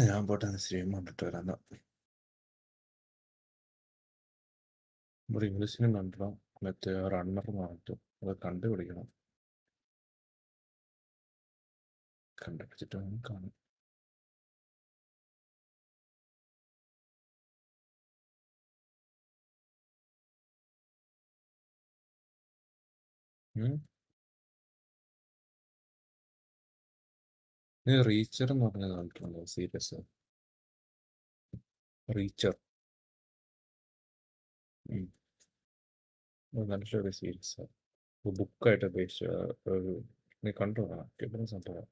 ഞാൻ പോട്ടെ സ്ട്രീം കണ്ടിട്ട് വരാം. ഇവിടെ ഇംഗ്ലീഷിനും കണ്ടോ മറ്റേ റണ്ണർ മാറ്റും, അത് കണ്ടുപിടിക്കണം. കണ്ടുപിടിച്ചിട്ട് കാണും. നീ റീച്ചർ എന്ന് പറഞ്ഞത് കണ്ടിട്ടുണ്ടോ? സീരിയസ് റീച്ചർ നല്ലൊരു സീരീസ്, ബുക്കായിട്ട് അപേക്ഷിച്ച് നീ കണ്ടുപോകണം. കിട്ടുന്ന സംഭവം.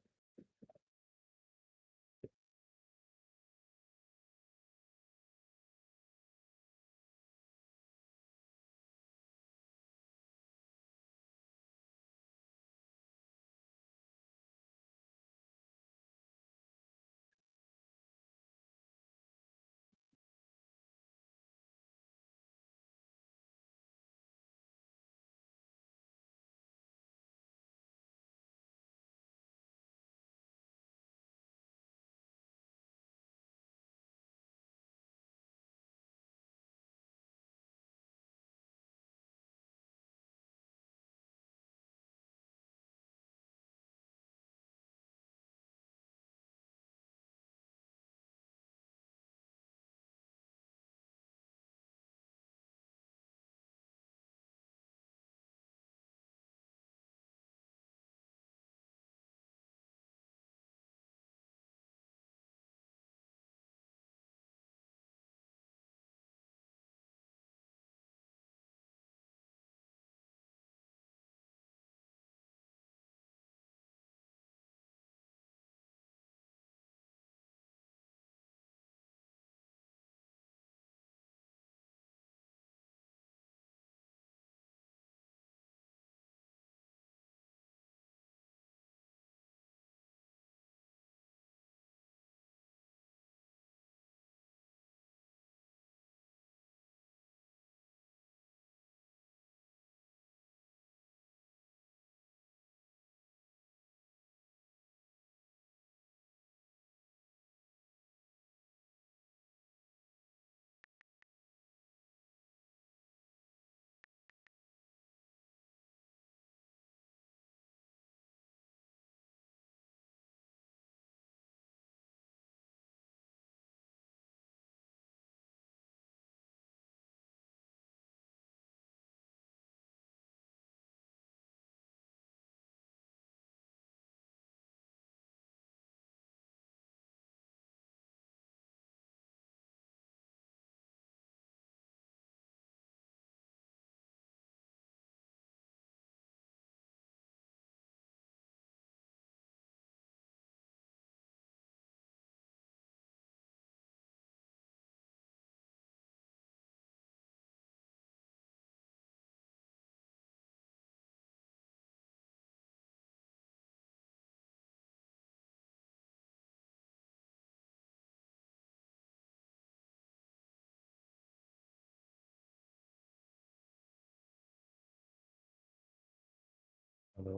Hello,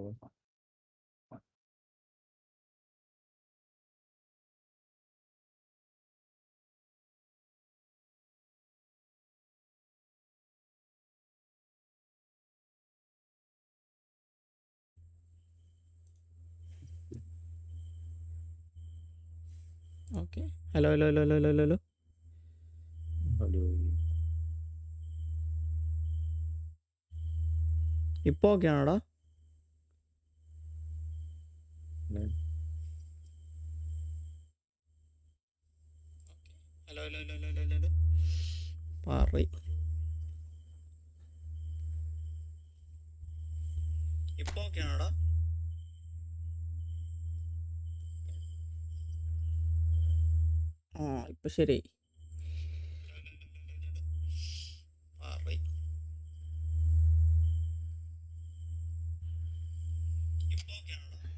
okay. Hello hello hello hello hello hello. Hello. ഇപ്പോൾ ഓക്കെ ആണോടാ? Hello hello hello hello hello hello. പറയ്. ഇപ്പോൾ ഓക്കെ ആണോടാ? ആ, ഇപ്പം ശരി. പറയ്. ഇപ്പോൾ ഓക്കെ ആണോടാ?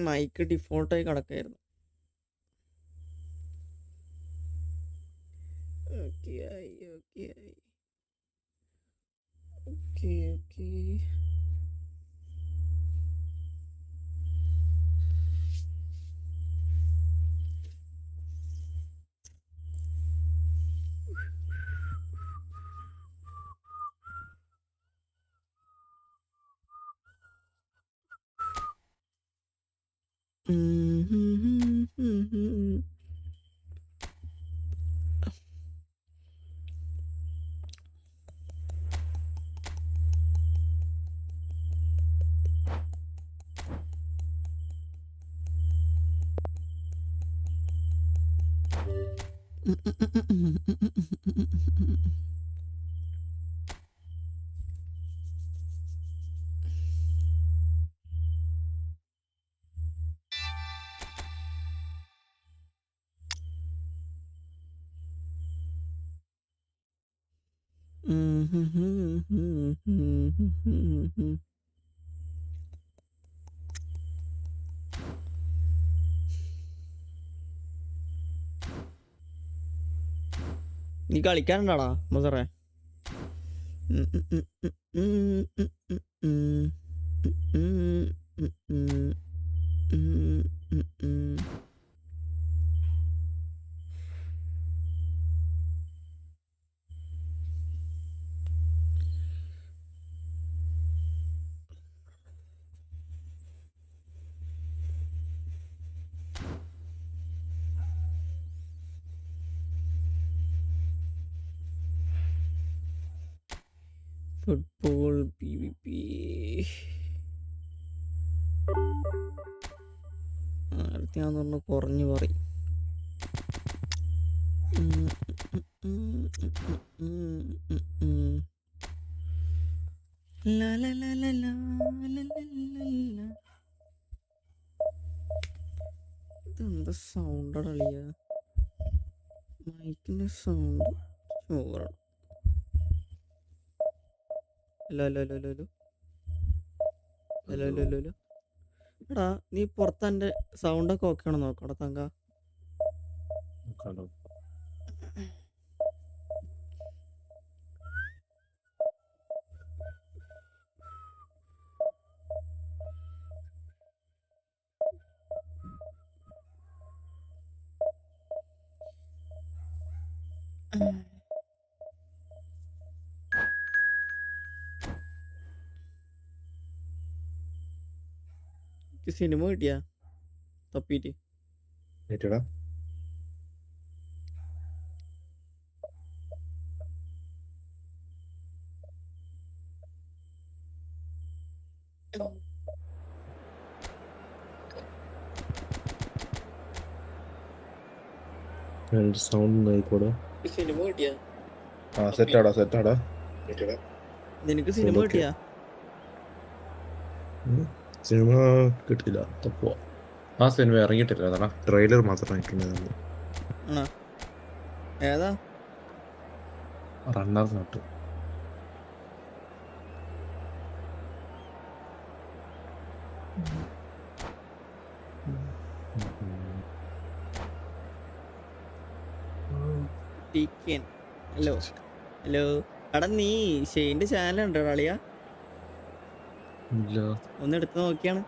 മൈക്ക് ഡിഫോൾട്ടായി കിടക്കായിരുന്നു. ഓക്കെ ആയി, ഓക്കെ ആയി. Okay okay. നീ കളിക്കാനുണ്ടാടാ മസറേ? ഫുട്ബോൾ PvP ഞാൻ പറഞ്ഞു കുറഞ്ഞു പറയും. ഇതെന്താ സൗണ്ട് അളിയ? മൈക്കിന്റെ സൗണ്ട് ചോറാണ്. Hello hello hello hello hello hello hello hello. എടാ നീ പുറത്ത് എൻ്റെ സൗണ്ടൊക്കെ ഓക്കെ ആണോ നോക്കടാ തങ്ക. സിനിമ കിട്ടിയാ തപ്പിട്ട്? സൗണ്ട് ആയിക്കോടാ. സിനിമ കിട്ടിയാ? സെറ്റാടാ. നിനക്ക് സിനിമ കിട്ടിയാ? സിനിമ കിട്ടില്ല, തപ്പുവാ. ആ സിനിമ ഇറങ്ങിയിട്ടില്ല, അതാണ് ട്രെയിലർ മാത്രം ഇറങ്ങിയിട്ടുണ്ടായിരുന്നു. ആണോ? ഏതാ? Runners not. Hello hello. എടാ നീ ഷെയിൻ്റെ ചാനൽ ഉണ്ടോ അളിയാ? ഇല്ല. ഒന്ന് എടുത്ത് നോക്കിയാണ്.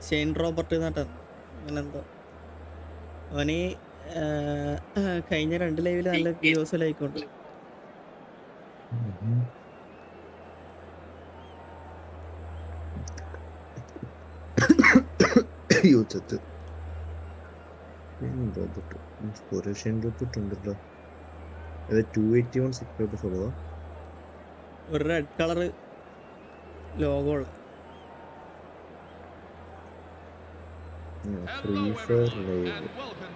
ഷെയിൻ റോബർട്ട് എന്നിട്ട് അങ്ങനെന്തോ. അവന് കഴിഞ്ഞ 2 ലൈവില് നല്ല വ്യൂസ് ലൈക്കുണ്ട്. ഒരു റെഡ് കളർ ലോഗോ ഉള്ള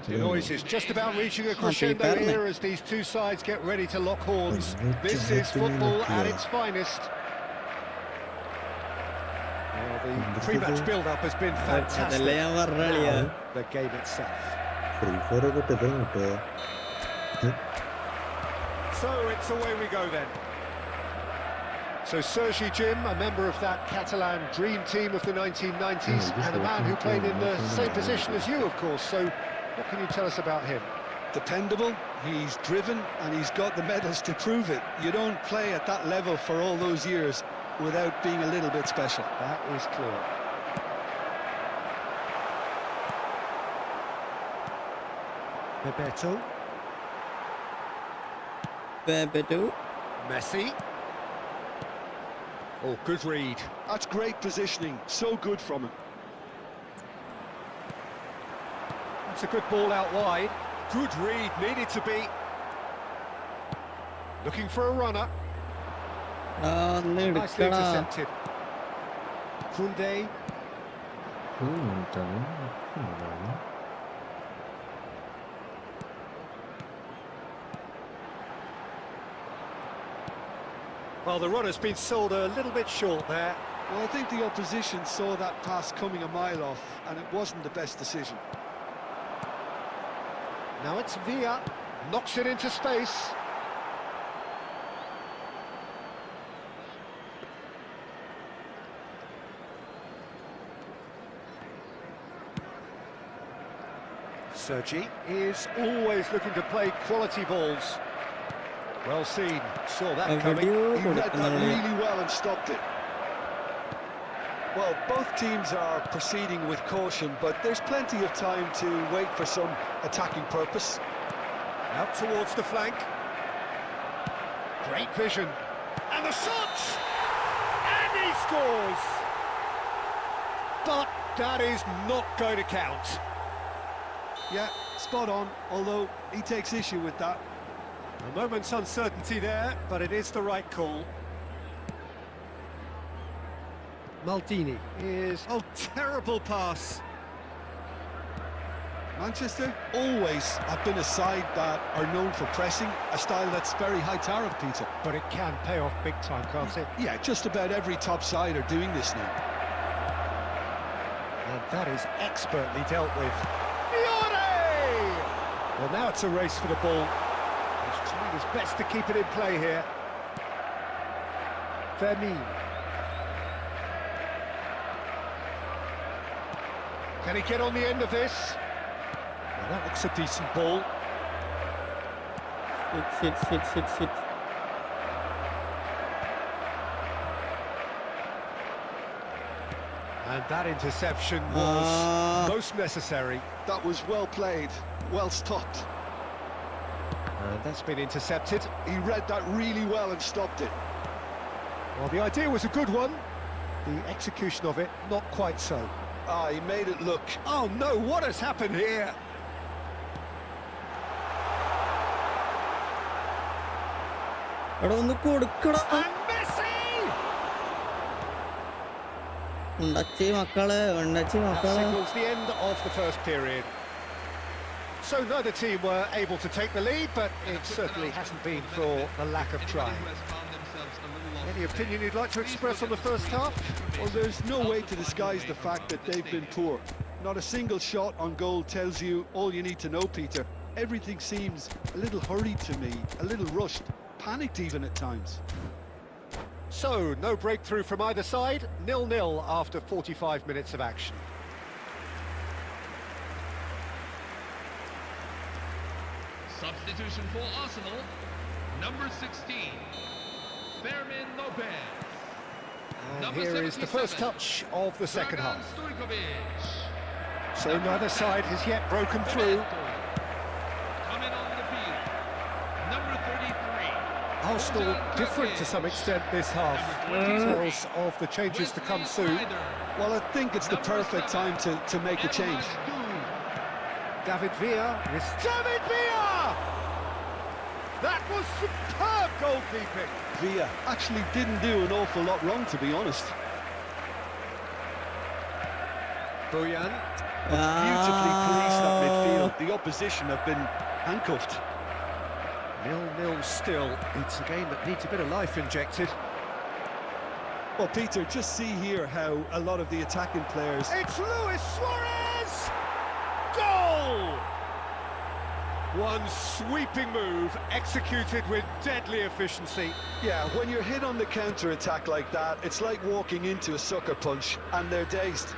The noise is just about reaching a crescendo here as these two sides get ready to lock horns. This is football at its finest. The pre-match build-up has been fantastic. The game itself. So it's away we go then. So Sergi Jim, a member of that Catalan dream team of the 1990s, and a man who played in the same position as you, of course. So what can you tell us about him? Dependable, he's driven, and he's got the medals to prove it. You don't play at that level for all those years without being a little bit special. That is clear. Bebeto. Messi. Oh, good read. That's great positioning, so good from him. That's a good ball out wide. Good read, needed to be. Looking for a runner. Nicely intercepted. Koundé. Well, the runner's been sold a little bit short there. Well, I think the opposition saw that pass coming a mile off, and it wasn't the best decision. Now it's Villa, knocks it into space. Sergi is always looking to play quality balls. Well seen, saw that coming. He read that really well and stopped it. Well, both teams are proceeding with caution, but there's plenty of time to wait for some attacking purpose. Out towards the flank. Great vision. And the shot! And he scores! But that is not going to count. Yeah, spot on, although he takes issue with that. A moment's uncertainty there, but it is the right call. Maldini is... Oh, terrible pass. Manchester always have been a side that are known for pressing, a style that's very high tariff, Peter. But it can pay off big time, can't it? Yeah, just about every top side are doing this now. And that is expertly dealt with. Fiore! Well, now it's a race for the ball. He's trying his best to keep it in play here. Vermeer. Can he get on the end of this? Well, that looks a decent ball. Shit. And that interception was most necessary. That was well played, well stopped. And that's been intercepted. He read that really well and stopped it. Well, the idea was a good one. The execution of it, not quite so. Ah, he made it look... Oh no, what has happened here? എടാ ഒന്ന് കൊടുക്കടാ And Messi! ഉണ്ടച്ചി മക്കളെ That signals the end of the first period. So neither team were able to take the lead, but it certainly hasn't been for the lack of trying. Any opinion you'd like to express on the first half? Well, there's no way to disguise the fact that they've been poor. Not a single shot on goal tells you all you need to know, Peter. Everything seems a little hurried to me, a little rushed, panicked even at times. So, no breakthrough from either side, 0-0 after 45 minutes of action. Substitution for Arsenal, number 16, Fermin Lopez. And here is the first touch of the second half. So neither side has yet broken through. Coming on the field, number 33. Arsenal different to some extent this half. Details of the changes to come soon. Well, I think it's the perfect time to make a change. David Villa is David Villa! That was superb goalkeeping. Villa actually didn't do an awful lot wrong, to be honest. Bojan. Beautifully policed that midfield. The opposition have been handcuffed. 0-0 still. It's a game that needs a bit of life injected. Well, Peter, just see here how a lot of the attacking players... It's Luis Suarez! Goal! One sweeping move, executed with deadly efficiency. Yeah, when you're hit on the counter-attack like that, it's like walking into a sucker punch, and they're dazed.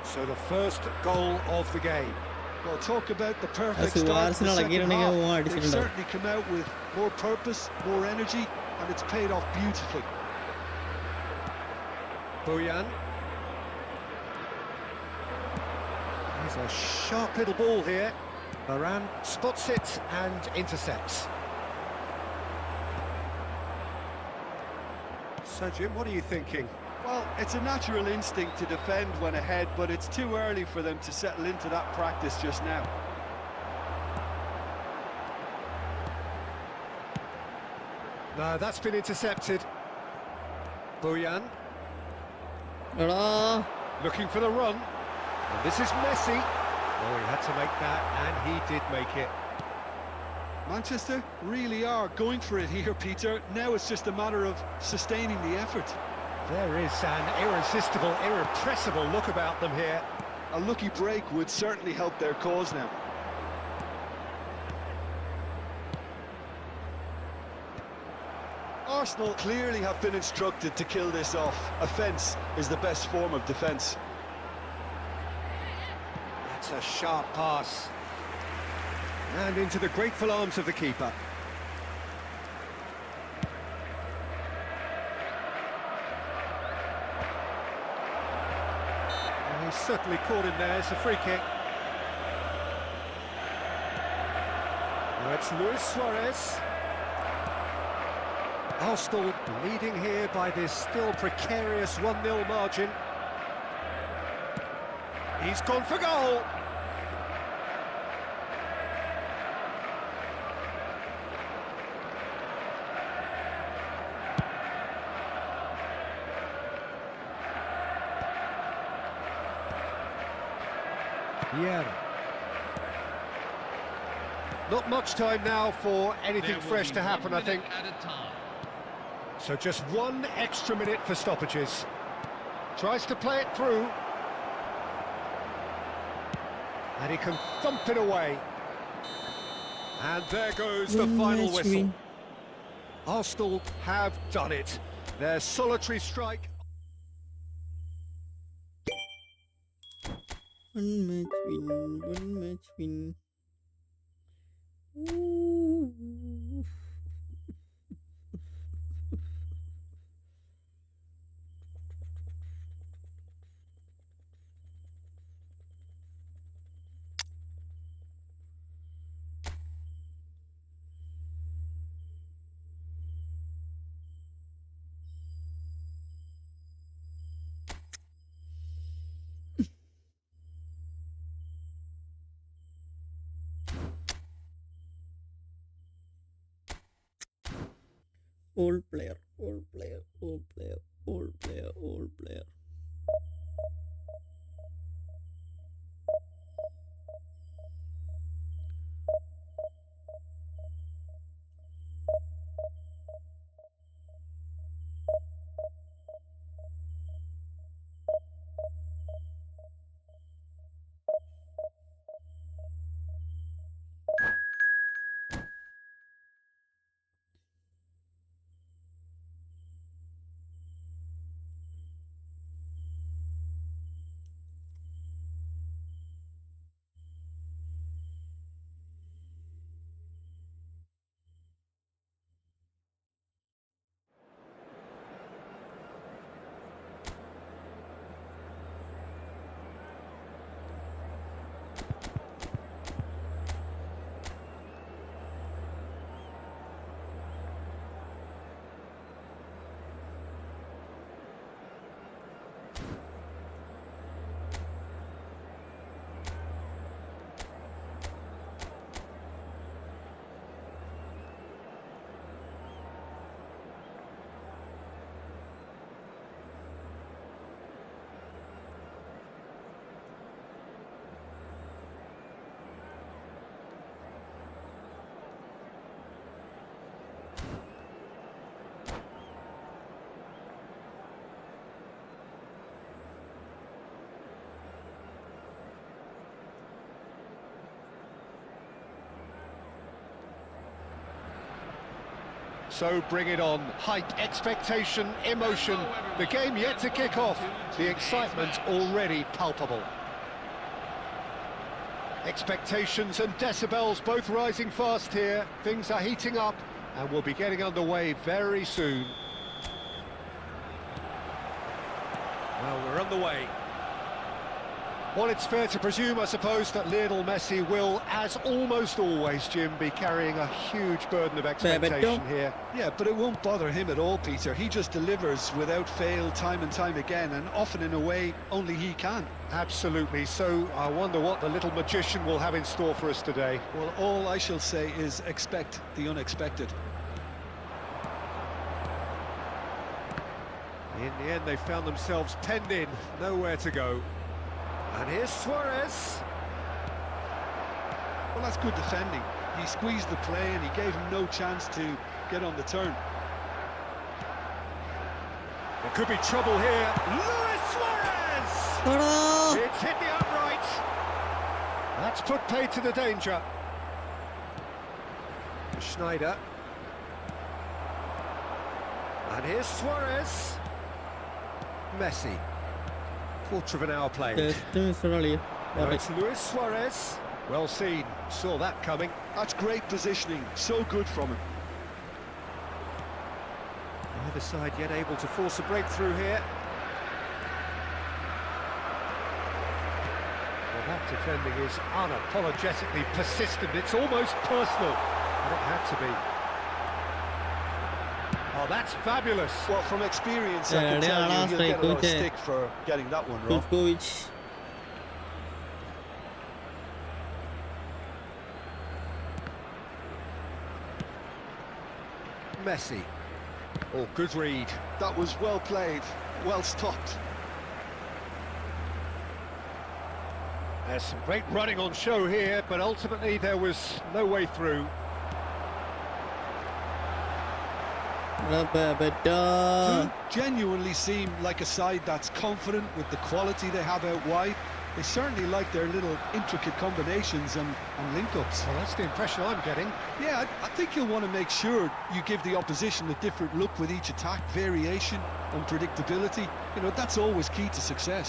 So the first goal of the game. Well, talk about the perfect That's start to the Arsenal second again, half. again, They've certainly come out with more purpose, more energy, and it's paid off beautifully. Bojan. There's a sharp little ball here. Varane spots it and intercepts. So, Jim, what are you thinking? Well, it's a natural instinct to defend when ahead, but it's too early for them to settle into that practice just now. No, that's been intercepted. Bojan. എടാ Looking for the run. And this is Messi. Oh, he had to make that, and he did make it. Manchester really are going for it here, Peter. Now it's just a matter of sustaining the effort. There is an irresistible, irrepressible look about them here. A lucky break would certainly help their cause now. Arsenal clearly have been instructed to kill this off. Offence is the best form of defence. That's a sharp pass. And into the grateful arms of the keeper. And he's certainly caught him there. It's a free kick. Now it's Luis Suarez. Arsenal leading here by this still precarious 1-0 margin. He's gone for goal. Yeah. Not much time now for anything There will fresh be to 1 happen, I think. minute at a time. So just 1 extra minute for stoppages. Tries to play it through. And he can thump it away. And there goes the final whistle. Arsenal have done it. Their solitary strike. One match win. Ooh. Old player. So bring it on. Hype, expectation, emotion. The game yet to kick off. The excitement already palpable. Expectations and decibels both rising fast here. Things are heating up and we'll be getting underway very soon. Well, we're on the way. Well, it's fair to presume, I suppose, that Lionel Messi will, as almost always, Jim, be carrying a huge burden of expectation here. Yeah, but it won't bother him at all, Peter. He just delivers without fail time and time again, and often in a way only he can. Absolutely. So I wonder what the little magician will have in store for us today. Well, all I shall say is expect the unexpected. In the end, they found themselves penned in, nowhere to go. And here's Suarez. Well, that's good defending. He squeezed the play and he gave him no chance to get on the turn. There could be trouble here. Luis Suarez! എടാ It's hit the upright. That's put paid to the danger. Schneider. And here's Suarez. Messi. Quarter of an hour played. Just missed കളി Now it's Luis Suarez. Well seen. Saw that coming. That's great positioning. So good from him. Neither side yet able to force a breakthrough here. Well, that defending is unapologetically persistent. It's almost personal. And it had to be. Oh, that's fabulous. Well, from experience, I Yeah, can they tell are you last he'll get a lot of strike, stick for getting that one wrong. കുസ്കോവിച്ച് Messi. Oh, good read. That was well played, well stopped. There's some great running on show here, but ultimately there was no way through. Betta Who genuinely seem like a side that's confident with the quality they have out wide. They certainly like their little intricate combinations and link-ups. Well, that's the impression I'm getting. Yeah, I think you'll want to make sure you give the opposition a different look with each attack, variation, unpredictability. You know, that's always key to success.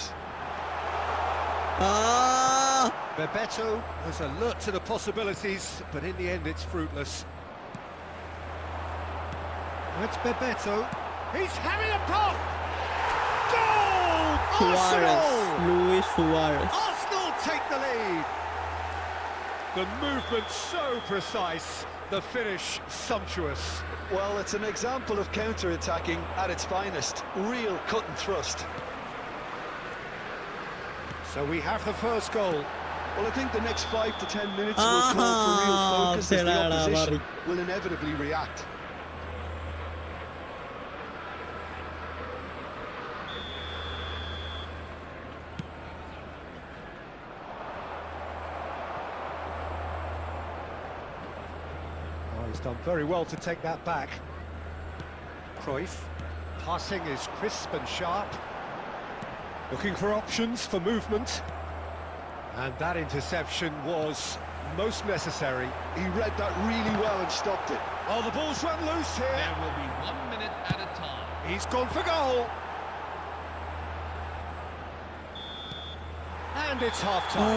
Bebeto was alert to the possibilities, but in the end it's fruitless. That's Bebeto. He's having a pop! Goal! Suarez Arsenal! Luis Suarez Arsenal take the lead! The movement so precise, the finish sumptuous. Well, it's an example of counter-attacking at its finest. Real cut and thrust. So we have the first goal. Well, I think the next 5 to 10 minutes will call for real focus as the Será, opposition Barry. will inevitably react. Oh, he's done very well to take that back. Cruyff. Passing is crisp and sharp. Looking for options for movement. And that interception was most necessary. He read that really well and stopped it. Oh, the ball's run loose here. There will be 1 minute at a time. He's gone for goal. And it's half-time.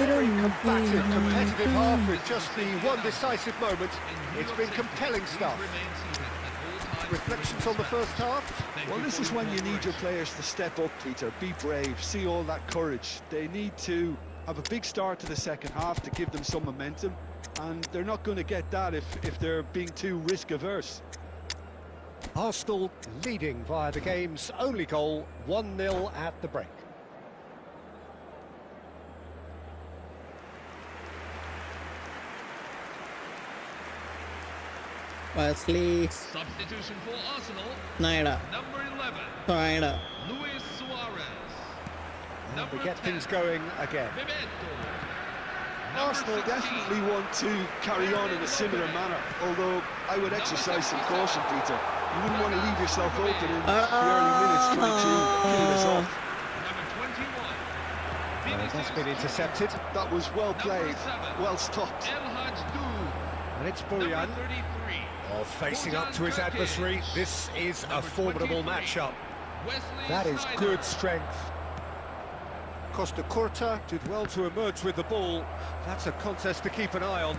Very combative, competitive half with just the one decisive moment. It's been compelling stuff. Reflections on the first half? Well, this is when you need your players to step up, Peter. Be brave, see all that courage. They need to have a big start to the second half to give them some momentum, and they're not going to get that if they're being too risk-averse. Arsenal leading via the game's only goal, 1-0 at the break. Wesley Substitution for Arsenal. Snyder Number 11, Snyder Luis Suarez. Number We get 10, things going again. Bebeto. Arsenal definitely want to carry on in a similar manner, although I would exercise some caution, Peter. You wouldn't want to leave yourself open in the early minutes trying to kill this off. Number 21, That's been intercepted. That was well played, well stopped. El Hadjdou. And it's Number Bojan. 33, Oh, facing up to his adversary. This is a formidable matchup. Wesley That is Sneijder. good strength. Costa Curta did well to emerge with the ball. That's a contest to keep an eye on.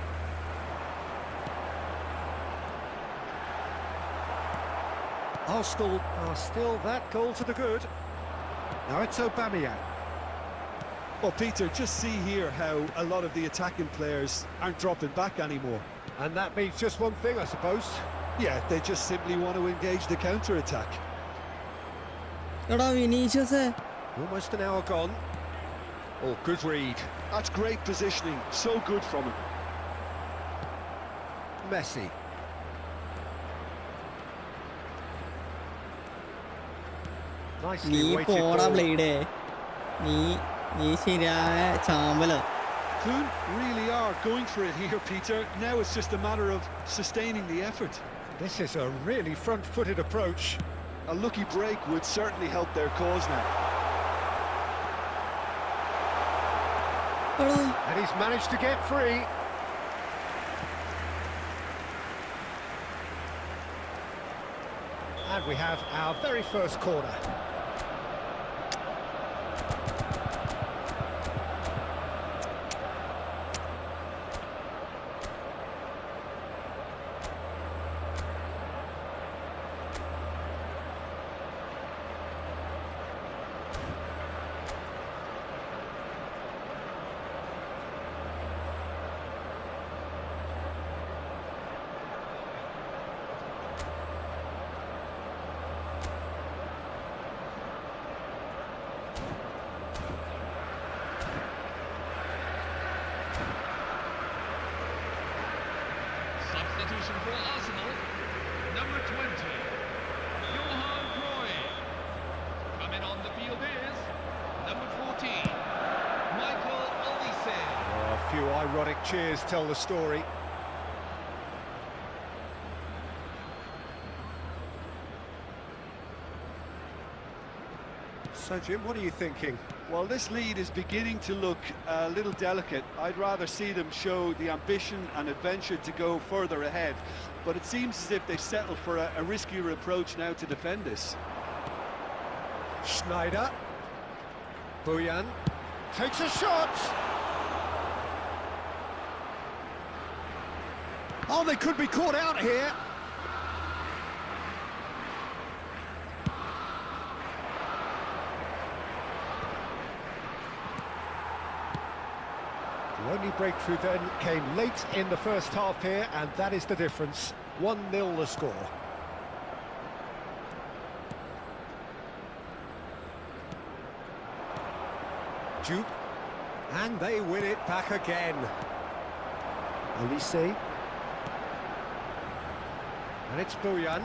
Arsenal are still that goal to the good. Now it's Aubameyang. Well, Peter, just see here how a lot of the attacking players aren't dropping back anymore. And that means just one thing, I suppose. Yeah, they just simply want to engage the counter-attack. എടാ വിനീഷ്യസേ Almost an hour gone. Oh, good read. That's great positioning, so good from him. Messi. Nicely നീ weighted പോടാ ball. ബ്ലേഡേ. നീ ശരിയായ ചാമ്പല്. Clun really are going for it here, Peter. Now it's just a matter of sustaining the effort. This is a really front-footed approach. A lucky break would certainly help their cause now. എടാ, And he's managed to get free. And we have our very first corner. Substitution for Arsenal. Number 20, Johan Cruyff. Coming on the field is number 14, Michael Olise. Oh, a few ironic cheers tell the story. So, Jim, what are you thinking? Well, this lead is beginning to look a little delicate. I'd rather see them show the ambition and adventure to go further ahead. But it seems as if they settle for a riskier approach now to defend this. Schneider. Bojan takes a shot. Oh, they could be caught out here. The only breakthrough then came late in the first half here, and that is the difference. 1-0 the score. Jupe, and they win it back again. Olise. And it's Bojan.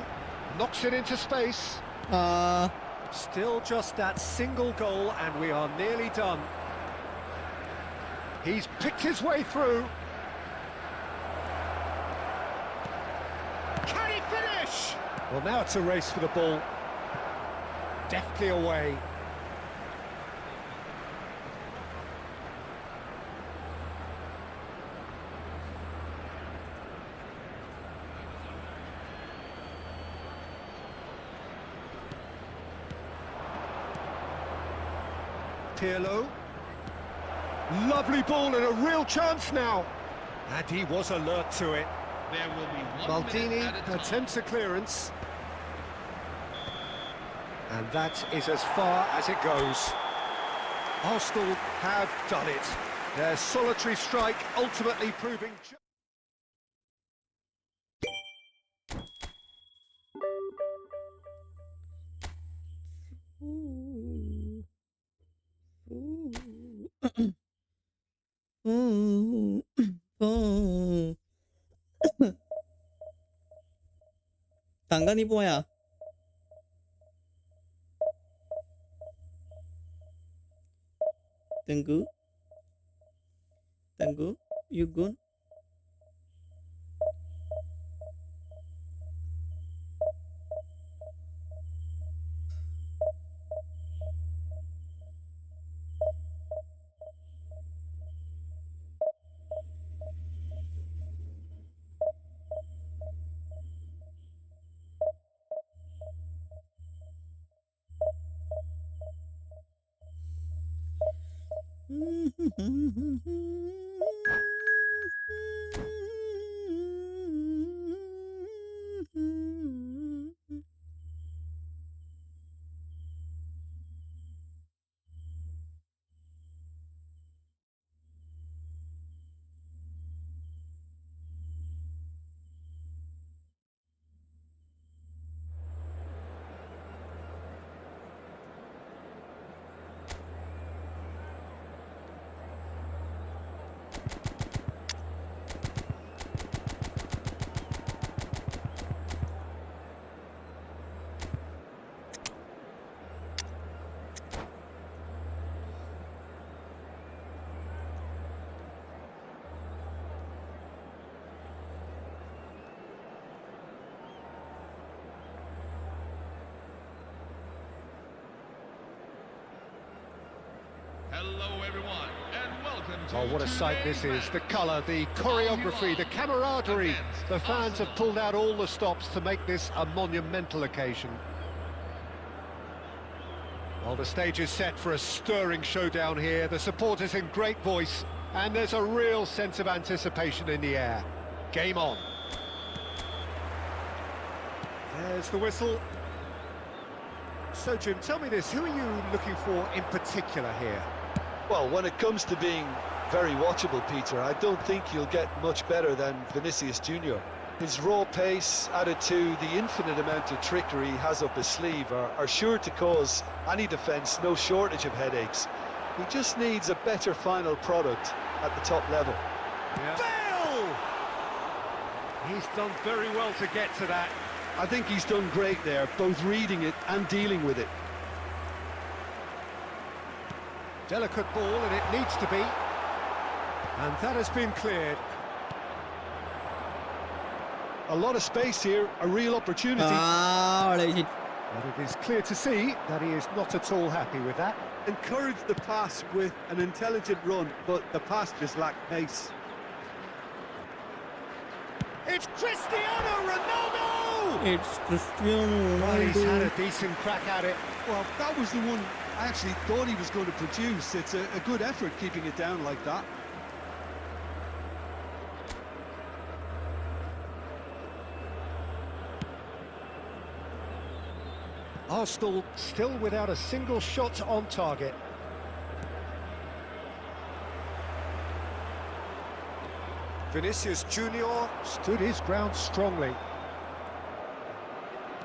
Knocks it into space. Still just that single goal, and we are nearly done. He's picked his way through. Can he finish? Well, now it's a race for the ball. Deftly away. Pirlo. Lovely ball and a real chance now. And he was alert to it. There will be 1 Maldini minute at a time. attempts a clearance. And that is as far as it goes. Arsenal have done it. Their solitary strike ultimately proving... തങ്ക നീ പോയാ? Thanku you gone? Hello, everyone, and welcome to Oh, what a sight this today's is. The match. colour, the choreography, the camaraderie. The fans have pulled out all the stops to make this a monumental occasion. Well, the stage is set for a stirring showdown here. The supporters in great voice, and there's a real sense of anticipation in the air. Game on. There's the whistle. So, Jim, tell me this, who are you looking for in particular here? Well, when it comes to being very watchable, Peter, I don't think you'll get much better than Vinicius Junior. His raw pace, added to the infinite amount of trickery he has up his sleeve, are sure to cause any defence no shortage of headaches. He just needs a better final product at the top level. Yeah. Bale! He's done very well to get to that. I think he's done great there, both reading it and dealing with it. Delicate ball, and it needs to be. And that has been cleared. A lot of space here, a real opportunity. വളരെ ശരി. But it is clear to see that he is not at all happy with that. Encourage the pass with an intelligent run, but the pass just lacked pace. It's Cristiano Ronaldo! It's Cristiano Well, he's had Ronaldo. a decent crack at it. Well, that was the one I actually thought he was going to produce. It's a good effort keeping it down like that. Arsenal still without a single shot on target. Vinicius Junior stood his ground strongly.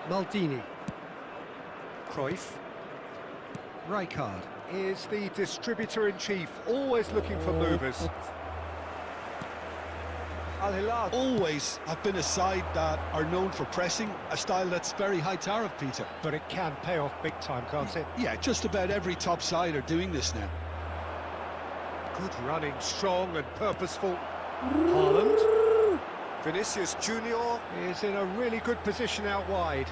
Maldini. Cruyff. Rijkaard is the distributor-in-chief, always looking for movers. Al Hilal always have been a side that are known for pressing, a style that's very high tariff, Peter. But it can pay off big time, can't it? Yeah, just about every top side are doing this now. Good running, strong and purposeful. Haaland. Vinicius Junior is in a really good position out wide.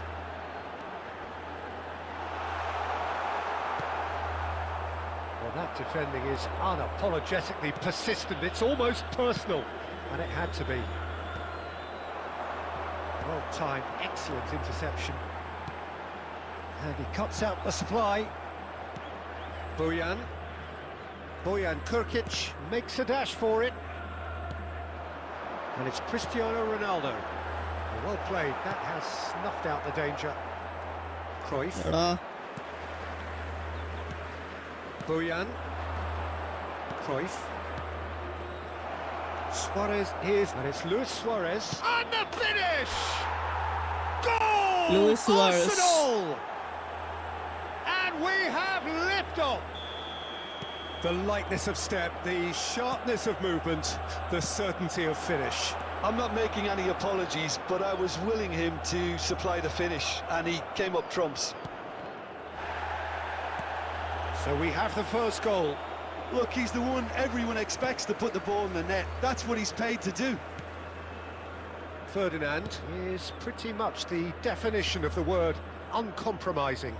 Well, that defending is unapologetically persistent. It's almost personal, and it had to be. Well-timed, excellent interception. And he cuts out the supply. Bojan Krkic makes a dash for it. And it's Cristiano Ronaldo. Well played, that has snuffed out the danger. Cruyff. എടാ Bojan. Cruyff. Suarez is, and it's Luis Suarez. And the finish! Goal! Luis Suarez. Arsenal! And we have liftoff! The lightness of step, the sharpness of movement, the certainty of finish. I'm not making any apologies, but I was willing him to supply the finish, and he came up trumps. So we have the first goal. Look, he's the one everyone expects to put the ball in the net. That's what he's paid to do. Ferdinand is pretty much the definition of the word uncompromising.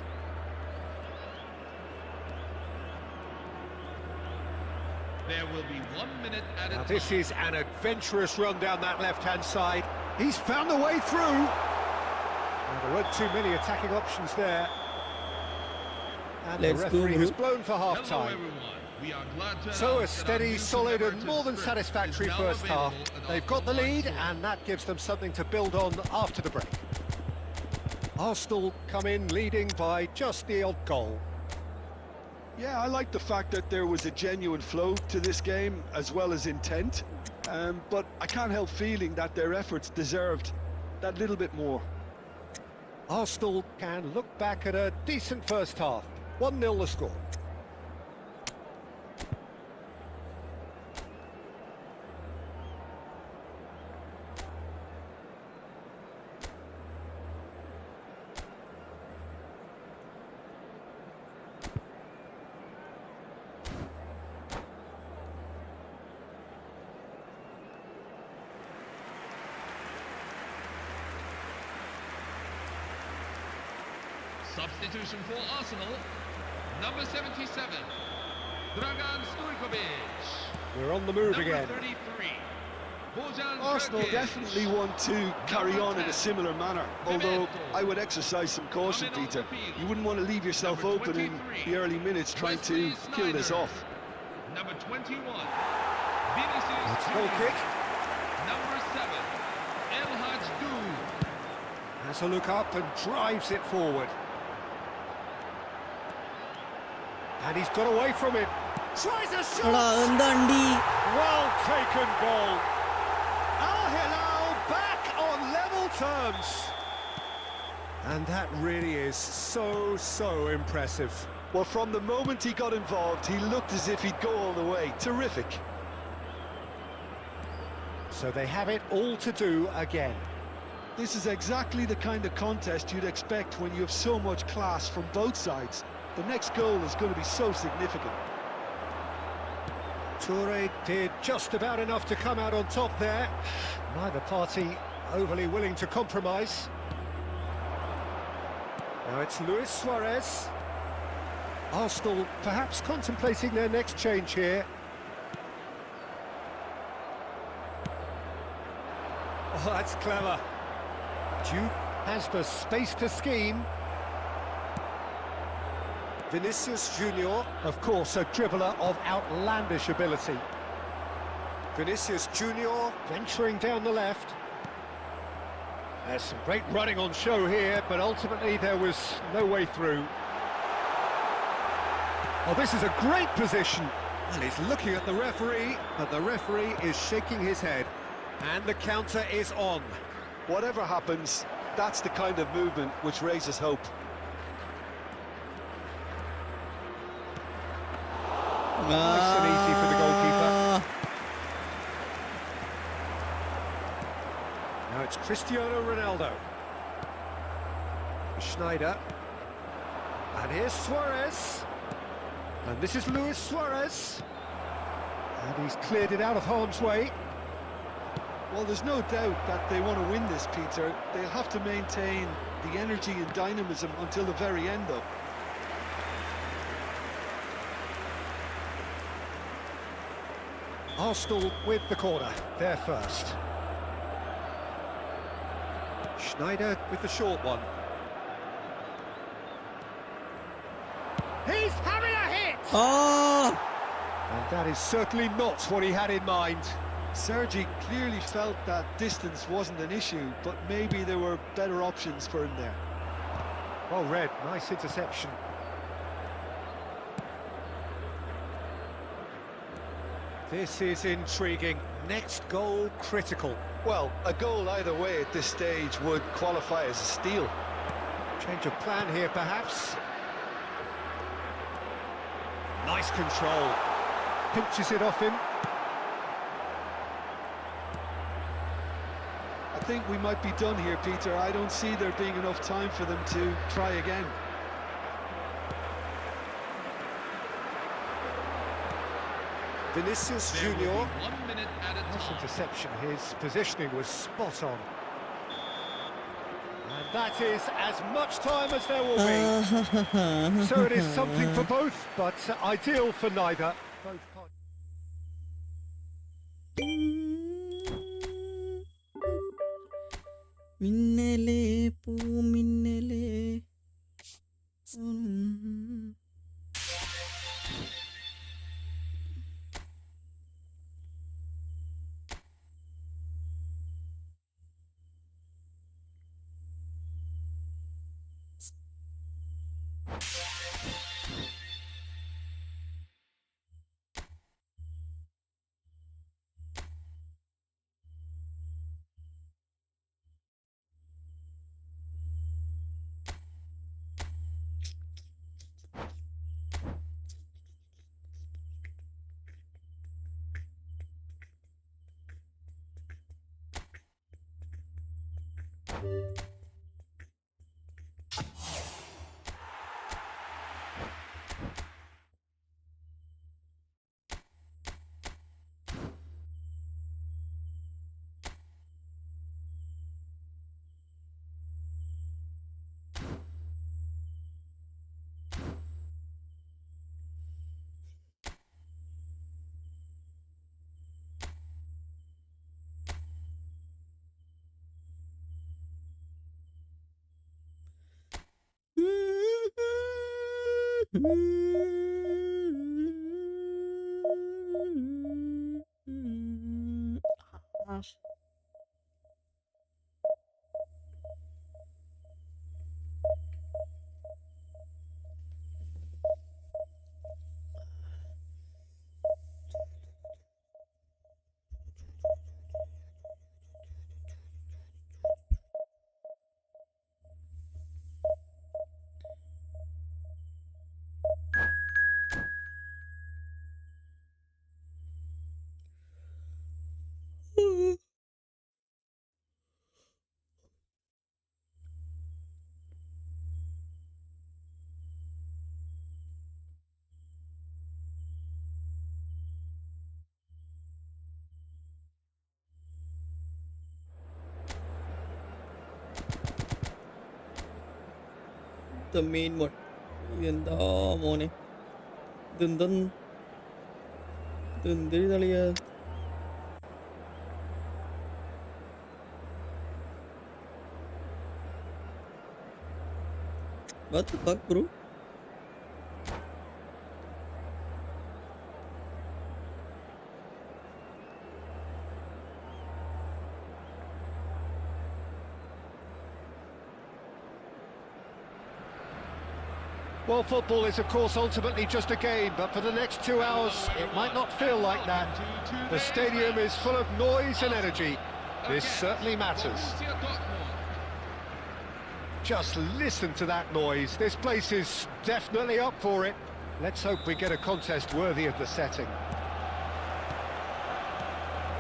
There will be 1 minute at a Now time. this is an adventurous run down that left-hand side. He's found the way through. Now, there weren't too many attacking options there. And Let's the go, referee has Group. blown for Hello, half-time. everyone. We are glad to So a announce that our steady, new solid and commemorative more than strip satisfactory is now first half. available at They've got the our lead online and that gives them something to build on after the break. Arsenal come in leading by just the odd goal. Yeah, I like the fact that there was a genuine flow to this game as well as intent. But I can't help feeling that their efforts deserved that little bit more. Arsenal can look back at a decent first half. 1-0 the score. Substitution for Arsenal, number 77. Dragan Stojkovic. We're on the move Number again. 33. Bojan Arsenal Krkic. definitely want to carry on in a similar manner, although I would exercise some caution, Peter. You wouldn't want to leave yourself open in the early minutes trying to kill this off. Number 21. Vinicius Goal Junior. kick. Number 7. El Hadj Has a look up and drives it forward. And he's got away from it. Tries a എടാ shot! എന്താണ്ടി Well taken goal. Al Hilal back on level terms. And that really is so impressive. Well, from the moment he got involved, he looked as if he'd go all the way. Terrific. So they have it all to do again. This is exactly the kind of contest you'd expect when you have so much class from both sides. The next goal is going to be so significant. Toure did just about enough to come out on top there. Neither party overly willing to compromise. Now it's Luis Suarez. Arsenal perhaps contemplating their next change here. Oh, that's clever. Duke has the space to scheme. Vinicius Junior, of course, a dribbler of outlandish ability. Vinicius Junior venturing down the left. There's some great running on show here, but ultimately there was no way through. Oh, this is a great position. And he's looking at the referee, but the referee is shaking his head. And the counter is on. Whatever happens, that's the kind of movement which raises hope. Nice and easy for the goalkeeper. Now it's Cristiano Ronaldo. Schneider. And here's Suarez. And this is Luis Suarez. And he's cleared it out of harm's way. Well, there's no doubt that they want to win this, Peter. They'll have to maintain the energy and dynamism until the very end, though. Arsenal with the corner, there first. Schneider with the short one. He's having a hit! ആ And that is certainly not what he had in mind. Sergi clearly felt that distance wasn't an issue, but maybe there were better options for him there. Well read, nice interception. This is intriguing. Next goal critical. Well, a goal either way at this stage would qualify as a steal. Change of plan here, perhaps. Nice control. Pinches it off him. I think we might be done here, Peter. I don't see there being enough time for them to try again. Vinicius There will Junior. be 1 minute at a Nice time. interception. His positioning was spot on. And that is as much time as there will be. So it is something for both, but ideal for neither. Both parties. മിന്നലേ പൂമിന്നലേ The main one. എന്താ മോനെ ഇതെന്തൊരു കളിയാ? What the fuck, bro? Well, football is, of course, ultimately just a game, but for the next 2 hours, it might not feel like that. The stadium is full of noise and energy. This certainly matters. Borussia Dortmund. Just listen to that noise. This place is definitely up for it. Let's hope we get a contest worthy of the setting.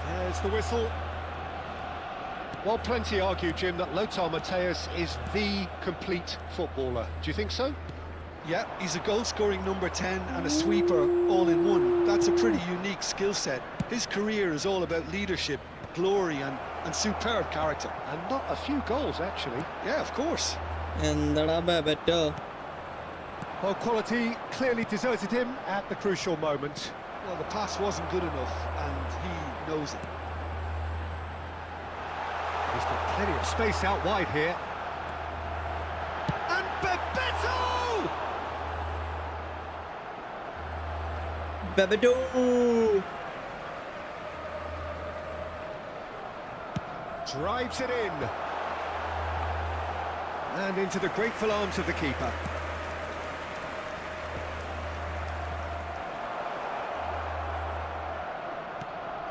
There's the whistle. Well, plenty argue, Jim, that Lothar Matthäus is the complete footballer. Do you think so? Yeah, he's a goal-scoring number 10 and a sweeper all in one. That's a pretty unique skill set. His career is all about leadership, glory and superb character. And not a few goals, actually. Yeah, of course. എന്താടാ Beto? Well, quality clearly deserted him at the crucial moment. Well, the pass wasn't good enough and he knows it. He's got plenty of space out wide here. And Bebeto! Bebeto! Drives it in. And into the grateful arms of the keeper.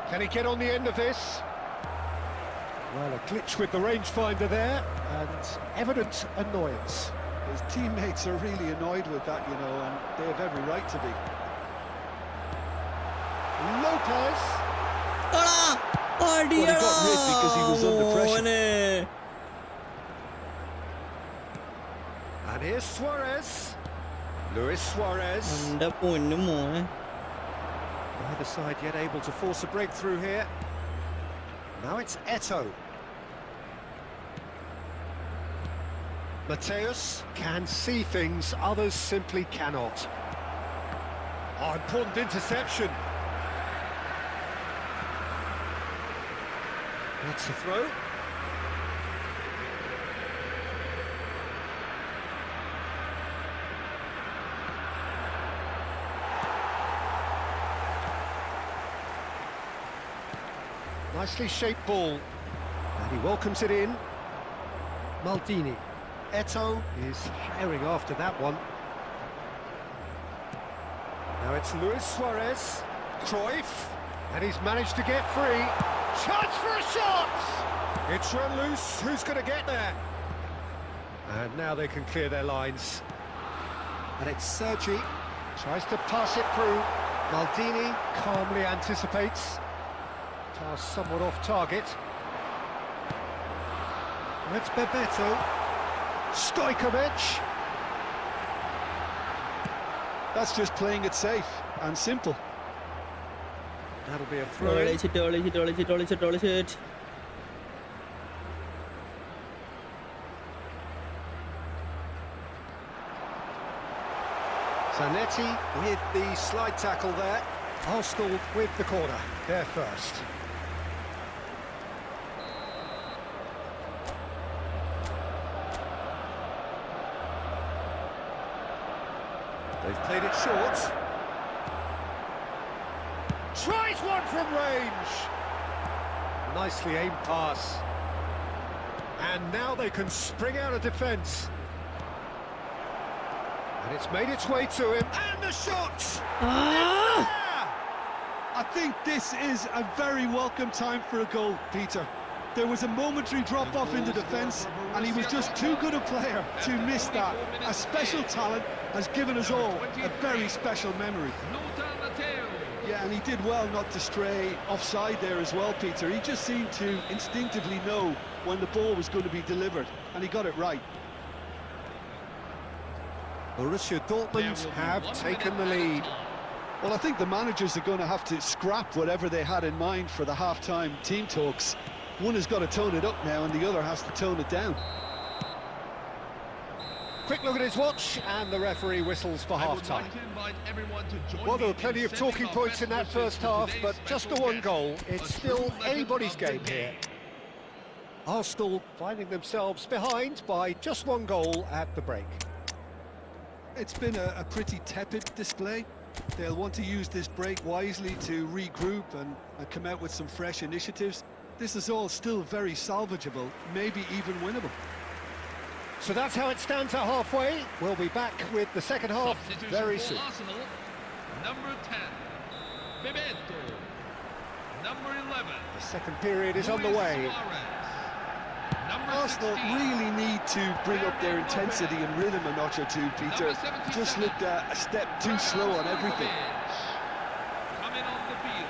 Can he get on the end of this? Well, a glitch with the rangefinder there, and evident annoyance. His teammates are really annoyed with that, you know, and they have every right to be. Lopez! Well, he got rid because he was under pressure. മോനെ! And here's Suarez. Luis Suarez. എൻ്റെ പൊന്നു മോനെ. Neither side yet able to force a breakthrough here. Now it's Eto'o. Matthäus can see things others simply cannot. Oh, important interception. That's the throw. Nicely shaped ball. And he welcomes it in. Maldini. Eto'o is firing after that one. Now it's Luis Suarez. Cruyff. And he's managed to get free. Chance for a shot! It's run loose. Who's going to get there? And now they can clear their lines. And it's Sergi. Tries to pass it through. Maldini calmly anticipates. Pass somewhat off target. That's Bebeto. Stojkovic. That's just playing it safe and simple. That'll be a throw. ഒളിച്ചിട്ട്. Zanetti with the slide tackle there. Arsenal with the corner. They're first. They've played it short. Tries one from range. Nicely aimed pass. And now they can spring out of defence. And it's made its way to him. And the shot! I think this is a very welcome time for a goal, Peter. There was a momentary drop-off in the defence, and he was just too good a player to miss that. A special talent has given us all a very special memory. Yeah, and he did well not to stray offside there as well, Peter. He just seemed to instinctively know when the ball was going to be delivered, and he got it right. Borussia Dortmund have taken the lead. Well, I think the managers are going to have to scrap whatever they had in mind for the half-time team talks. One has got to tone it up now, and the other has to tone it down. Quick look at his watch, and the referee whistles for half-time. Well, there were plenty of talking points in that first half, but just the one goal. It's still anybody's game here. Arsenal finding themselves behind by just one goal at the break. It's been a pretty tepid display. They'll want to use this break wisely to regroup and come out with some fresh initiatives. This is all still very salvageable, maybe even winnable. So that's how it stands at halfway. We'll be back with the second half very soon. Arsenal, number 10, Bebeto. Number 11. The second period is on the way. Arsenal really need to bring up their intensity and rhythm a notch or two, Peter. Just looked a step too slow on everything. Coming on the field,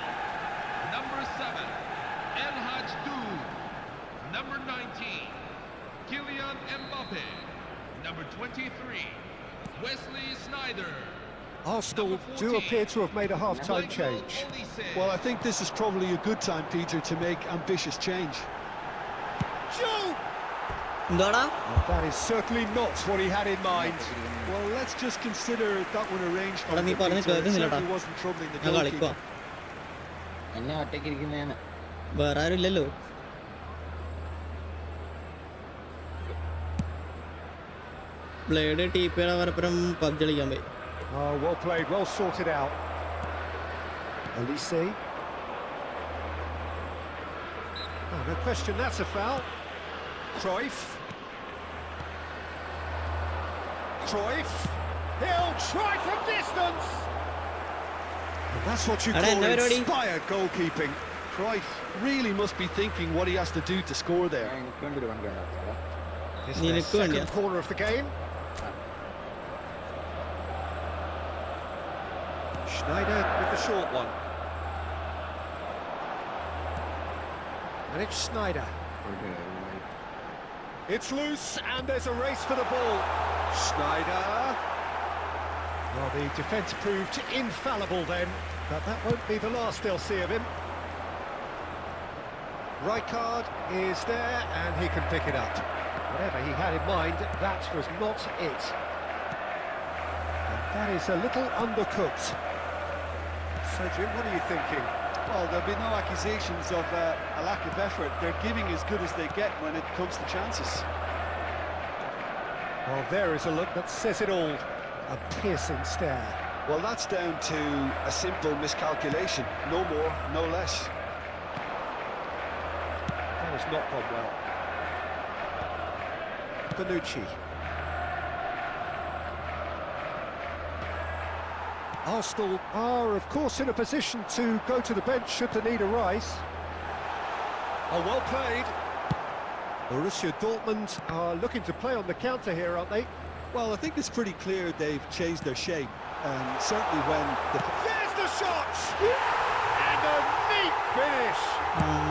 number 7, number 19, Kylian Mbappe. Number 23, Wesley Sneijder. Arsenal do appear to have made a half-time change. Well, I think this is probably a good time, Peter, to make ambitious change. Joe! എന്താടാ That is certainly not what he had in mind. Well, let's just consider that one arranged. എടാ നീ പറഞ്ഞ് Peter. It കേൾക്കുന്നില്ലടാ certainly wasn't troubling the ഞാൻ കളിക്കുക goalkeeper. എന്നെ ഒറ്റയ്ക്ക് ഇരിക്കുന്നതാണ്. വേറെ ആരും ഇല്ലല്ലോ ബ്ലേഡ് ടീപ്പിയുടെ പരപ്പരം പബ്ജി കളിക്കാൻ പോയി Oh, well played, well sorted out. Elise. Oh, no question, that's a foul. Cruyff. Cruyff. He'll try from distance. And that's what you Ada, call enna parivadi? inspired goalkeeping. Cruyff really must be thinking what he has to do to score there. എനിക്ക് വേണ്ടി ഒരു വണ്ടി ഉണ്ടാവും. This is their നിനക്ക് വേണ്ടിയാ? second corner of the game. Schneider with the short one. And it's Schneider. It's loose, and there's a race for the ball. Schneider. Well, the defence proved infallible then, but that won't be the last they'll see of him. Rijkaard is there, and he can pick it up. Whatever he had in mind, that was not it. And that is a little undercooked. So, Jim, what are you thinking? Well, there'll be no accusations of a lack of effort. They're giving as good as they get when it comes to chances. Well, there is a look that says it all. A piercing stare. Well, that's down to a simple miscalculation. No more, no less. That has not gone well. Bonucci. Arsenal are, of course, in a position to go to the bench should the need arise. Oh, well played. Borussia Dortmund are looking to play on the counter here, aren't they? Well, I think it's pretty clear they've changed their shape. And certainly when the... There's the shot! And a neat finish!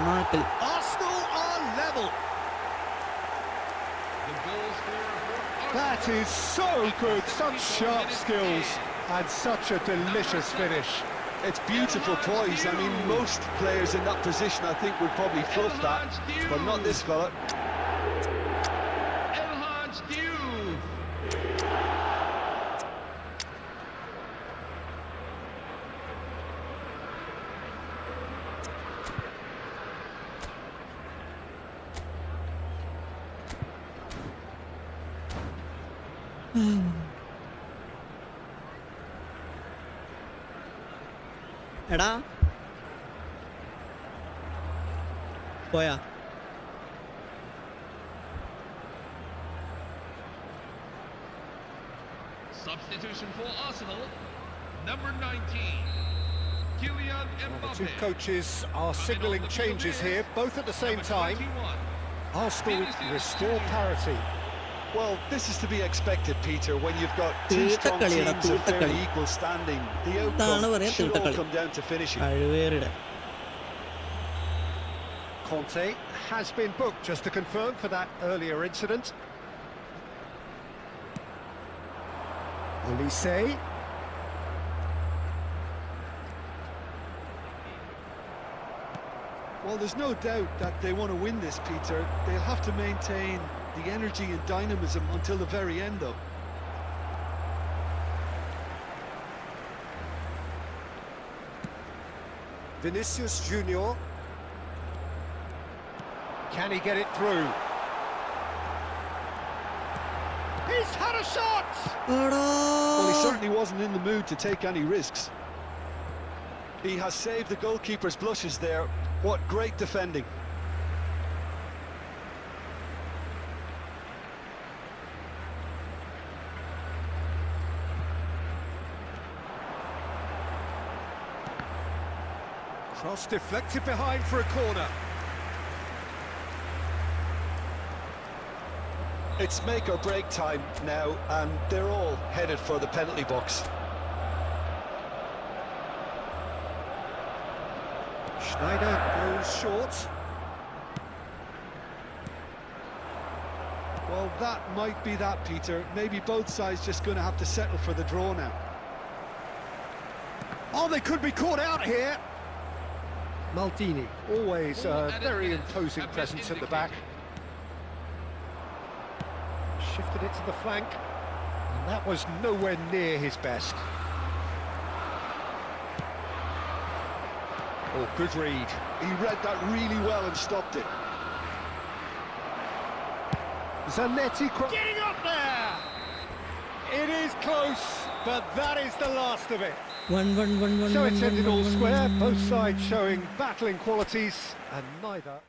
നാട്ടിൽ Arsenal are level. The goal scorer for Arsenal. That is so good, such sharp skills and such a delicious finish. It's beautiful poise. I mean, most players in that position, I think, would probably fluff that, but not this fella. എടാ പോയാ Substitution for Arsenal, number 19, Kylian The Mbappe. two coaches are signalling changes here, both at the same time. Arsenal restore parity. Well, this is to be expected, Peter, when you've got two strong teams of fairly equal standing. The outcome should all come down to finishing. കഴിവേറിടെ Conte has been booked, just to confirm, for that earlier incident. Olise. Well, there's no doubt that they want to win this, Peter. They'll have to maintain the energy and dynamism until the very end, though. Vinicius Junior. Can he get it through? He's had a shot! Well, he certainly wasn't in the mood to take any risks. He has saved the goalkeeper's blushes there. What great defending. Cross deflected behind for a corner. It's make or break time now, and they're all headed for the penalty box. Schneider goes short. Well, that might be that, Peter. Maybe both sides just going to have to settle for the draw now. Oh, they could be caught out here. Maldini, always a very imposing presence at the back. Shifted it to the flank, and that was nowhere near his best. Oh, good read. He read that really well and stopped it. Zanetti getting up there! It is close, but that is the last of it. So it's ended all square, both sides showing battling qualities, and neither...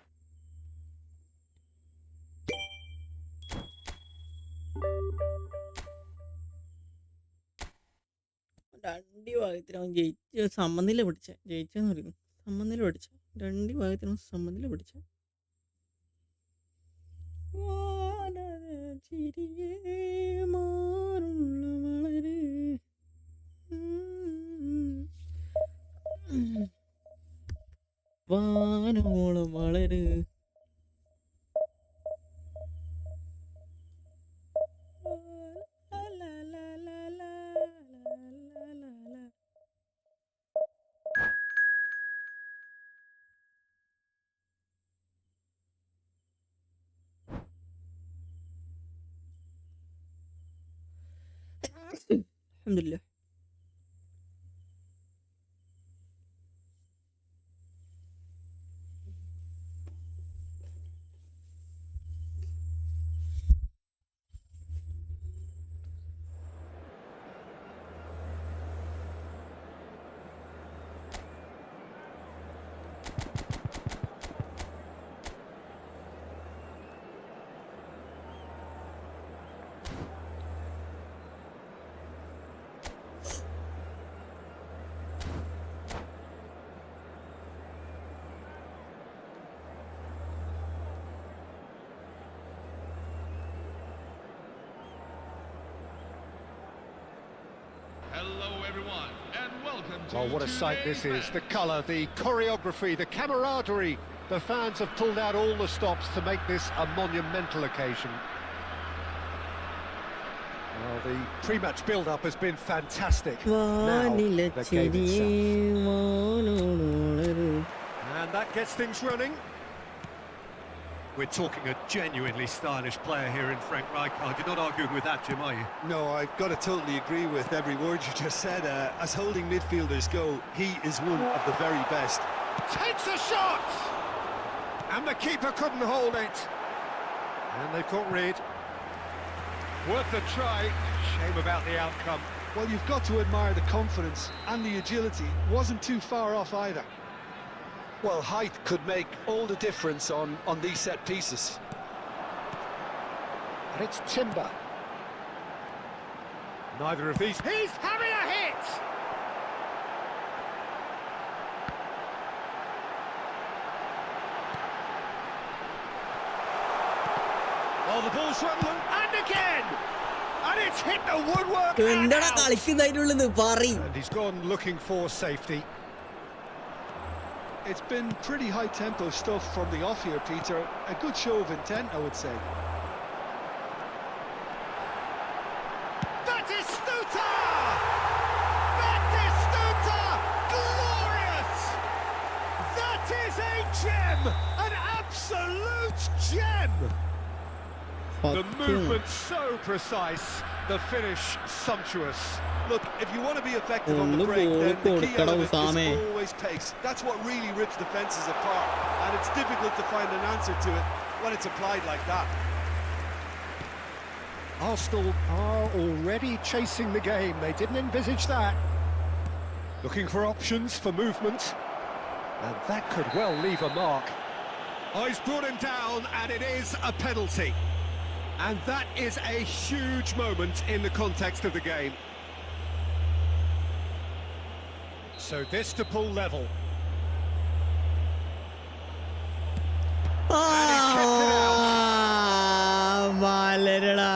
രണ്ട് ഭാഗത്തിനും ജയിച്ച് സമനില പിടിച്ച ജയിച്ചെന്ന് പറയുന്നു സമനില പിടിച്ച രണ്ട് ഭാഗത്തിനും സമനില പിടിച്ച വാനോളം വളര് alhamdulillah. Hello everyone, and welcome to Oh, what a sight this is. The colour, the choreography, the camaraderie. The fans have pulled out all the stops to make this a monumental occasion. Well, the pre-match build-up has been fantastic. Now, the game itself. And that gets things running. We're talking a genuinely stylish player here in Frank Rijkaard. You're not arguing with that, Jim, are you? No, I've got to totally agree with every word you just said. As holding midfielders go, he is one of the very best. Takes a shot! And the keeper couldn't hold it. And they've caught Reid. Worth a try. Shame about the outcome. Well, you've got to admire the confidence and the agility. Wasn't too far off either. Well, height could make all the difference on these set pieces. And it's Timber. Neither of these. He's having a hit! Oh, the ball's run loose. And again! And it's hit the woodwork and എന്താടാ out. കളിക്കുന്നതിനുള്ളത് പറയ്. And he's gone looking for safety. It's been pretty high-tempo stuff from the off here, Peter. A good show of intent, I would say. That is Stuta! That is Stuta! Glorious! That is a gem! An absolute gem! The movement so precise, the finish sumptuous. Look, if you want to be effective on the ഒന്ന് break, ball then the key കൊടുക്കടാ element ഉസാമേ. is always pace. That's what really rips defences apart, and it's difficult to find an answer to it when it's applied like that. Arsenal are already chasing the game. They didn't envisage that. Looking for options for movement. And that could well leave a mark. Oh, he's brought him down, and it is a penalty. And that is a huge moment in the context of the game. So this to pull level. മലരടാ.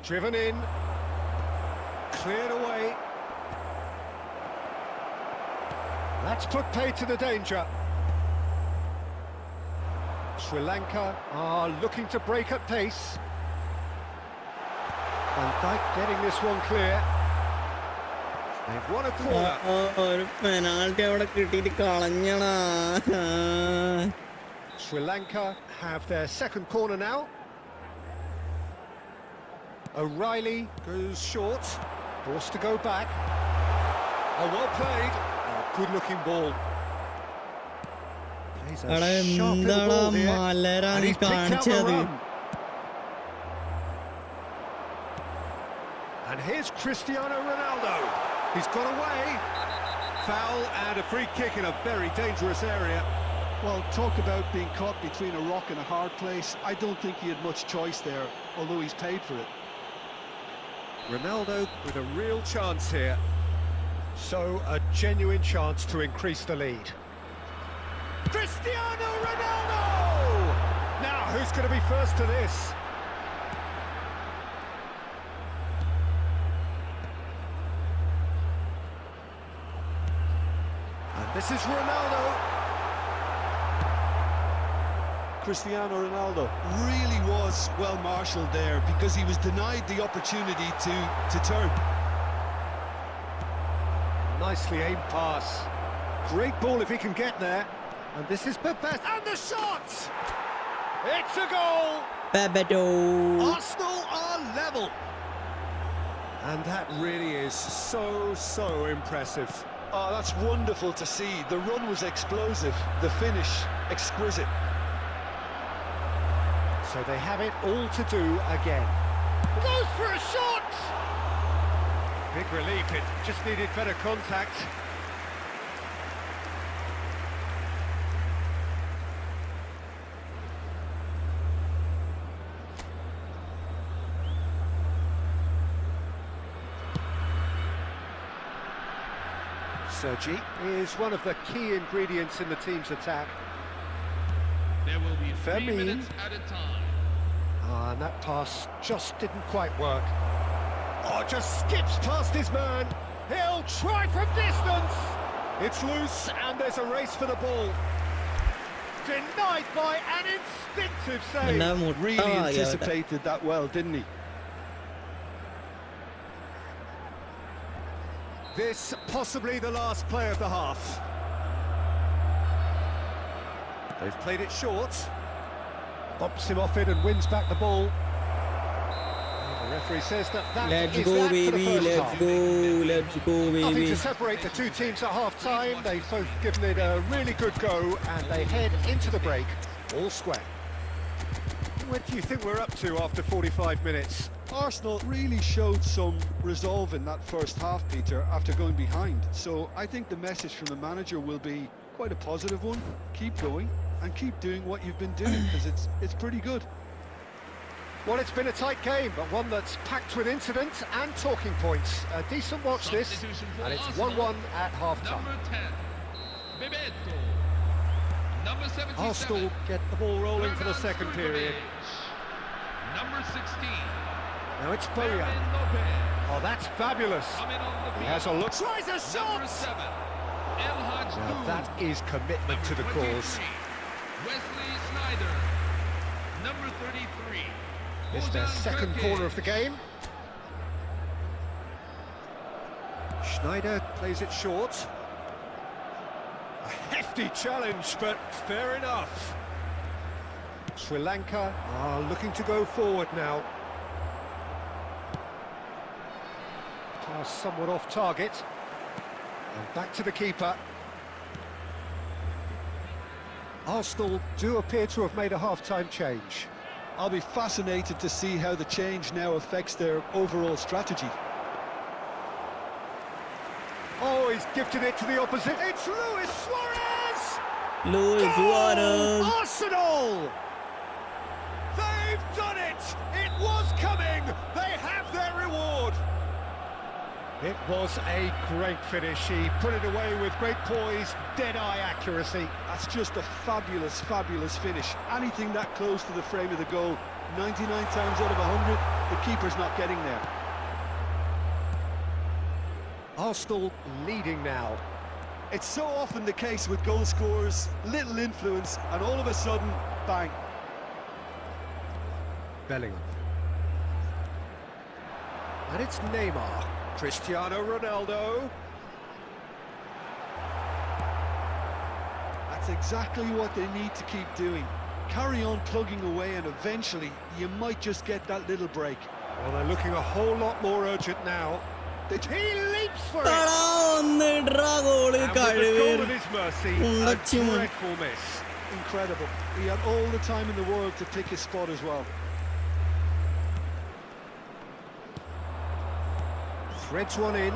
Driven in. Cleared away. That's put paid to the danger. Sri Lanka are looking to break at pace. Van Dijk getting this one clear. They've won a corner. ഒരു penalty അവിടെ കിട്ടിയിട്ട് കളഞ്ഞടാ. Sri Lanka have their second corner now. O'Reilly goes short, forced to go back. Oh, well played. Oh, good-looking ball. Plays a എടാ sharp little എന്താടാ ball here. മലരാ And നീ he's picked out the കാണിച്ചത്. run. And here's Cristiano Ronaldo. He's got away. Foul and a free kick in a very dangerous area. Well, talk about being caught between a rock and a hard place. I don't think he had much choice there, although he's paid for it. Ronaldo with a real chance here. So, a genuine chance to increase the lead. Cristiano Ronaldo! Now, who's going to be first to this? And this is Ronaldo. Cristiano Ronaldo really was well marshalled there because he was denied the opportunity to turn. Nicely aimed pass. Great ball if he can get there. And this is Pepes. And the shot! It's a goal! Bebeto. Arsenal are level. And that really is so impressive. Oh, that's wonderful to see. The run was explosive, the finish exquisite. So they have it all to do again. Goes for a shot! Big relief, it just needed better contact. Sergi is one of the key ingredients in the team's attack. There will be 3 Femi. minutes at a time. And that pass just didn't quite work. Oh, just skips past his man. He'll try from distance. It's loose and there's a race for the ball. Denied by an instinctive save. എന്താ മുട്ട Really വാങ്ങിയ അവന്റെ. anticipated that well, didn't he? This possibly the last play of the half. They've played it short. Bumps him off it and wins back the ball. The referee says that Let's is go, that for the baby. first Let's half. go, Nothing baby. to separate the two teams at half-time. They've both given it a really good go, and they head into the break all square. What do you think we're up to after 45 minutes? Arsenal really showed some resolve in that first half, Peter, after going behind. So I think the message from the manager will be quite a positive one. Keep going and keep doing what you've been doing, because it's pretty good. Well, it's been a tight game, but one that's packed with incident and talking points. A decent watch this, Substitution for and it's Arsenal. 1-1 at half-time. Number 10, Bebeto. Number 77. Arsenal get the ball rolling for the second period. Number 16. Now it's Bojan. Fermin Lopez. Oh, that's fabulous. Coming on the He field. has a look. Tries a Number shot! 7. El Hadj Now Diouf. that is commitment to the Number cause. 23, Wesley Sneijder. Number 33. It's their Bojan second Krkić. corner of the game. Schneider plays it short. A hefty challenge, but fair enough. Sri Lanka are looking to go forward now. Pass somewhat off target. And back to the keeper. Arsenal do appear to have made a half-time change. I'll be fascinated to see how the change now affects their overall strategy. Oh, he's gifted it to the opposite. It's Luis Suarez! Luis Suarez. Arsenal! They've done it! It was coming! They have their reward! It was a great finish. He put it away with great poise, dead-eye accuracy. That's just a fabulous, fabulous finish. Anything that close to the frame of the goal, 99 times out of 100, the keeper's not getting there. Arsenal leading now. It's so often the case with goal scorers, little influence, and all of a sudden, bang. Bellingham. And it's Neymar. Cristiano Ronaldo. That's exactly what they need to keep doing. Carry on plugging away, and eventually, you might just get that little break. Well, they're looking a whole lot more urgent now. He leaps for it! ഒന്ന് ഇടറാ goal And with the goal കഴിവേറി at his mercy, a ഉള്ളച്ചിമ. dreadful miss. Incredible. He had all the time in the world to pick his spot as well. Threads one in.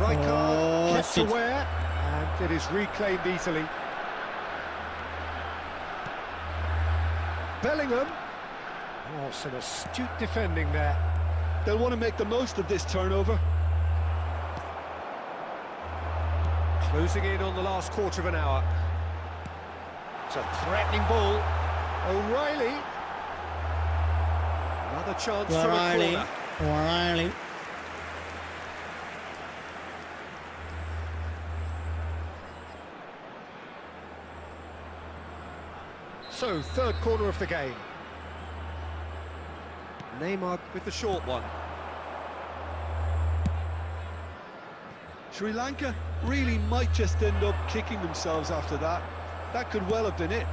Rijkaard Oh, kept shit. aware, and it is reclaimed easily. Bellingham. Oh, some astute defending there. They'll want to make the most of this turnover. Closing in on the last quarter of an hour. It's a threatening ball. O'Reilly. Another chance for a corner. So, third corner of the game. Neymar with the short one. Sri Lanka really might just end up kicking themselves after that. That could well have been it.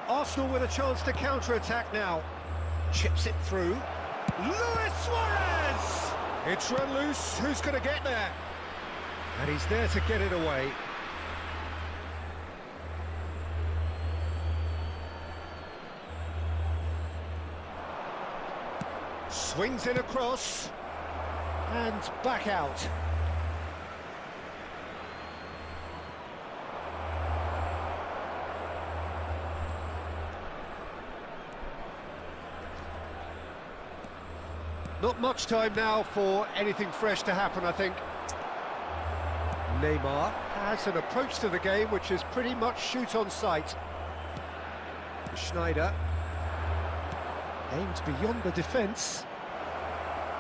Arsenal with a chance to counter-attack now. Chips it through. Luis Suarez! It's run loose. Who's going to get there? And he's there to get it away. Swings in across. And back out. Not much time now for anything fresh to happen, I think. Neymar has an approach to the game which is pretty much shoot on sight. Schneider aims beyond the defence.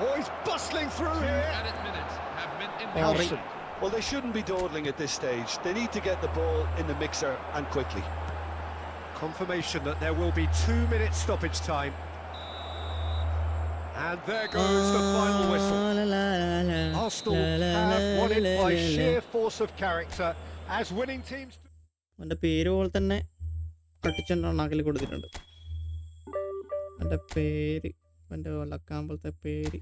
Oh, he's bustling through here. Added minutes have been Nelson. Well, they shouldn't be dawdling at this stage. They need to get the ball in the mixer, and quickly. Confirmation that there will be 2 minutes stoppage time. And there goes the final whistle. Arsenal have won it by sheer force of character, as winning teams. അവൻ്റെ പേര് പോലെ തന്നെ അടിച്ചെൻ്റെ അണ്ണാക്കിൽ കൊടുത്തിട്ടുണ്ട്. എൻ്റെ പേര്, എൻ്റെ വെള്ളക്കാമ്പലത്തെ പേര്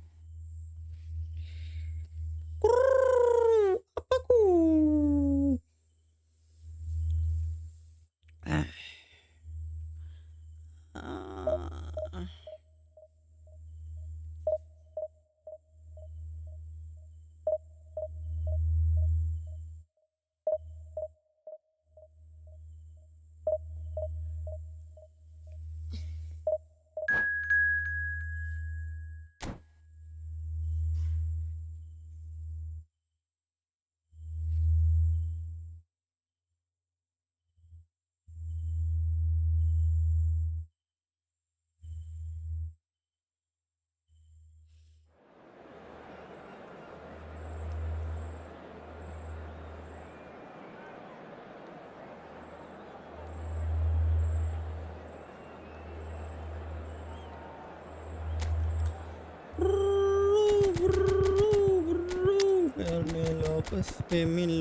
Fermin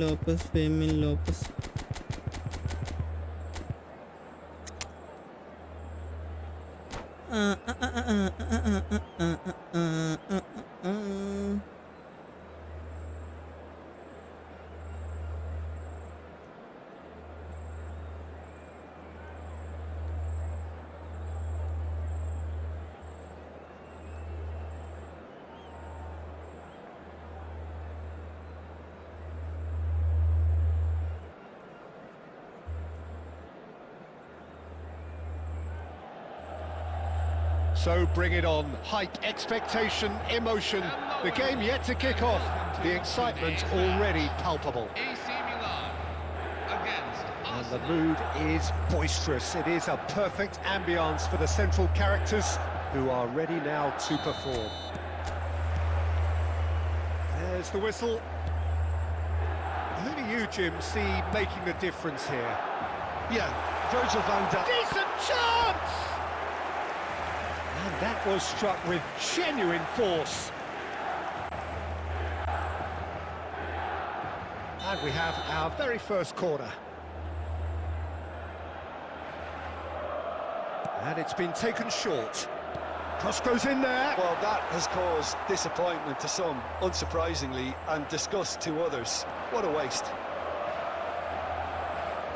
Lopez. So bring it on. Hype, expectation, emotion. The game yet to kick off. The excitement already palpable. AC Milan against And Arsenal. the mood is boisterous. It is a perfect ambience for the central characters who are ready now to perform. There's the whistle. Who do you, Jim, see making the difference here? Yeah, Virgil van Dijk. Decent chance! And that was struck with genuine force. And we have our very first corner. And it's been taken short. Cross goes in there. Well, that has caused disappointment to some, unsurprisingly, and disgust to others. What a waste.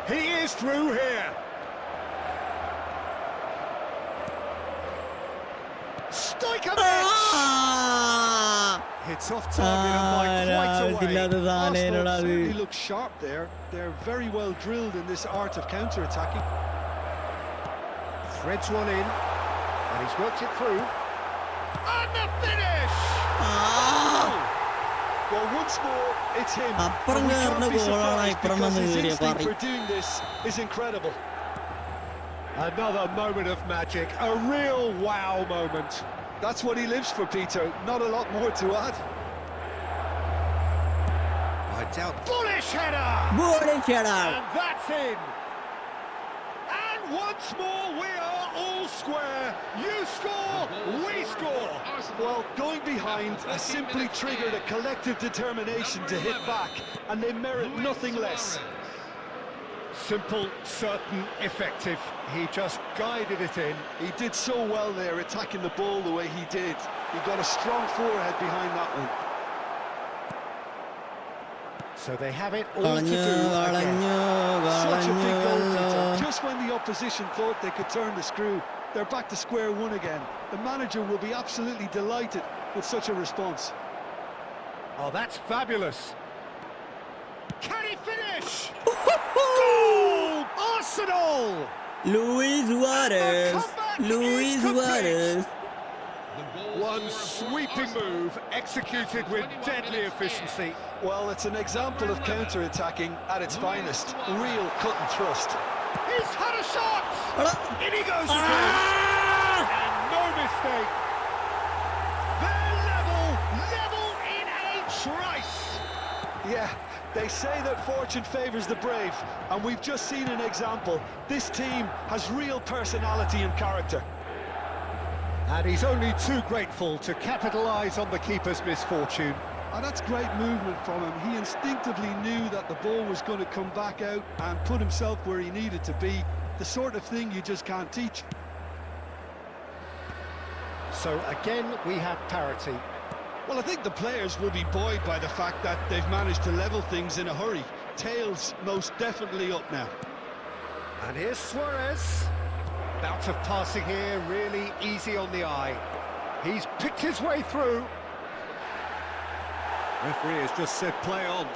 He is through here. It's off target and by quite a way. Arsenal certainly look sharp there. They're very well drilled in this art of counter-attacking. Threads one in, and he's worked it through. And the finish! Well, once more, it's him. അപ്പുറം And we കയറുന്ന can't be ഗോളാണ് surprised ഇപ്പുറം because വന്ന് his കയറിയ instinct പറയും. for doing this is incredible. Another moment of magic, a real wow moment. That's what he lives for, Peter. Not a lot more to add. Right out. Bullish header! And that's in. And once more we are all square. You score, we score. Well, going behind has simply triggered a collective determination to hit back, and they merit nothing less. Simple, certain, effective. He just guided it in. He did so well there, attacking the ball the way he did. He got a strong forehead behind that one. So they have it all to do again. Such a big goal, Peter. Just when the opposition thought they could turn the screw, they're back to square one again. The manager will be absolutely delighted with such a response. Oh, that's fabulous. Can he finish? Goal! Arsenal! Luis Suarez. One sweeping move executed with deadly efficiency. Well, it's an example of counter-attacking at its finest. Real cut and thrust. He's had a shot! In he goes again! And no mistake! They're level in a trice! Yeah, they say that fortune favours the brave, and we've just seen an example. This team has real personality and character. And he's only too grateful to capitalise on the keeper's misfortune. And that's great movement from him. He instinctively knew that the ball was going to come back out and put himself where he needed to be. the sort of thing you just can't teach. So again, we have parity. Well, I think the players will be buoyed by the fact that they've managed to level things in a hurry. Tails most definitely up now. And here's Suarez. Bout of passing here, really easy on the eye. He's picked his way through. Referee has just said play on.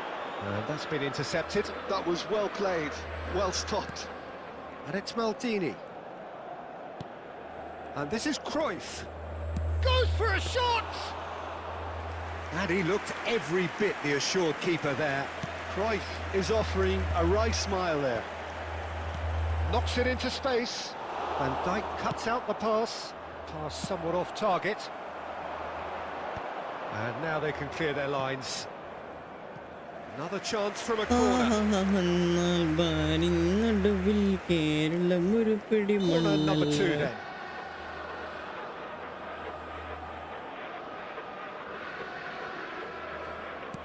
And that's been intercepted. That was well played, well stopped. And it's Maldini. And this is Cruyff. Goes for a shot! And he looked every bit the assured keeper there. Cruyff is offering a wry smile there. Knocks it into space. Van Dijk cuts out the pass. Pass somewhat off target. And now they can clear their lines. Another chance from a corner. Corner number 2 then.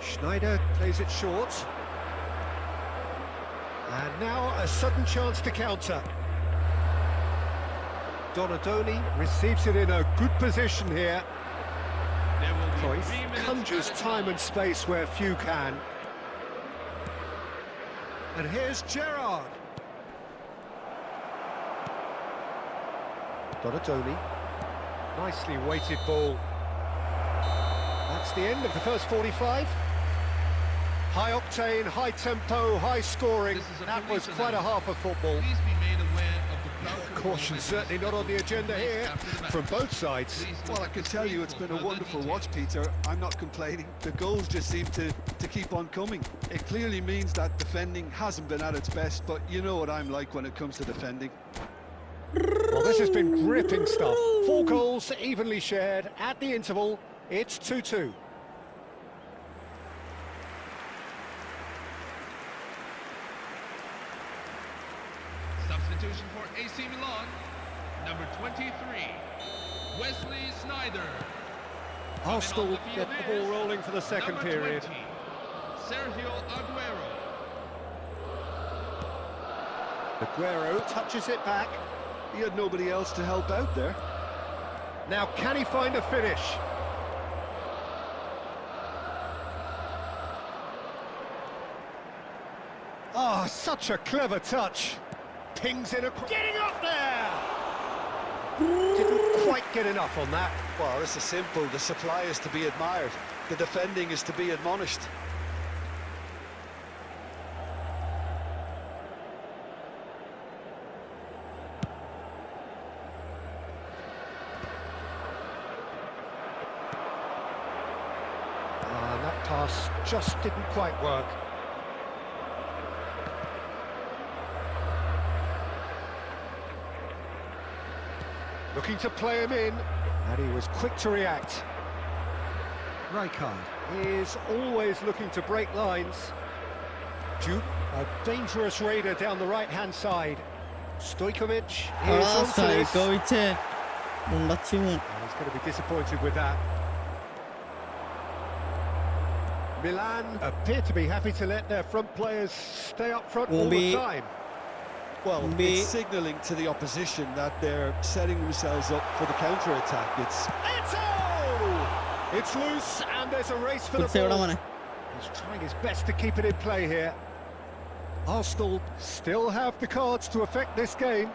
Schneider plays it short. And now a sudden chance to counter. Donadoni receives it in a good position here. There will be Cruyff 3 minutes conjures added time and space where few can. And here's Gerrard. Donadoni. Nicely weighted ball. That's the end of the first 45. High octane, high tempo, high scoring. This is a That was police quite a half of football. Please be made aware of the crowd Caution control certainly not on the agenda here from both sides. Well, I can tell you it's been a wonderful watch, Peter. I'm not complaining. The goals just seem to keep on coming. It clearly means that defending hasn't been at its best, but you know what I'm like when it comes to defending. Well, this has been gripping stuff. 4 goals evenly shared at the interval. It's 2-2. Substitution for AC Milan, number 23, Wesley Sneijder. Arsenal get the ball rolling for the second Number period. 20, Sergio Aguero. Aguero touches it back. He had nobody else to help out there. Now, can he find a finish? Oh, such a clever touch. Pings in across. Getting up there! Didn't quite get enough on that. Well, this is simple. The supply is to be admired. The defending is to be admonished. And that pass just didn't quite work. Looking to play him in, and he was quick to react. Rijkaard is always looking to break lines. Duke, a dangerous raider down the right-hand side. Stojkovic is onto this. And he's going to be disappointed with that. Milan appear to be happy to let their front players stay up front all the time. Well, it's signalling to the opposition that they're setting themselves up for the counter-attack. It's loose, and there's a race for the ball. He's trying his best to keep it in play here. Arsenal still have the cards to affect this game.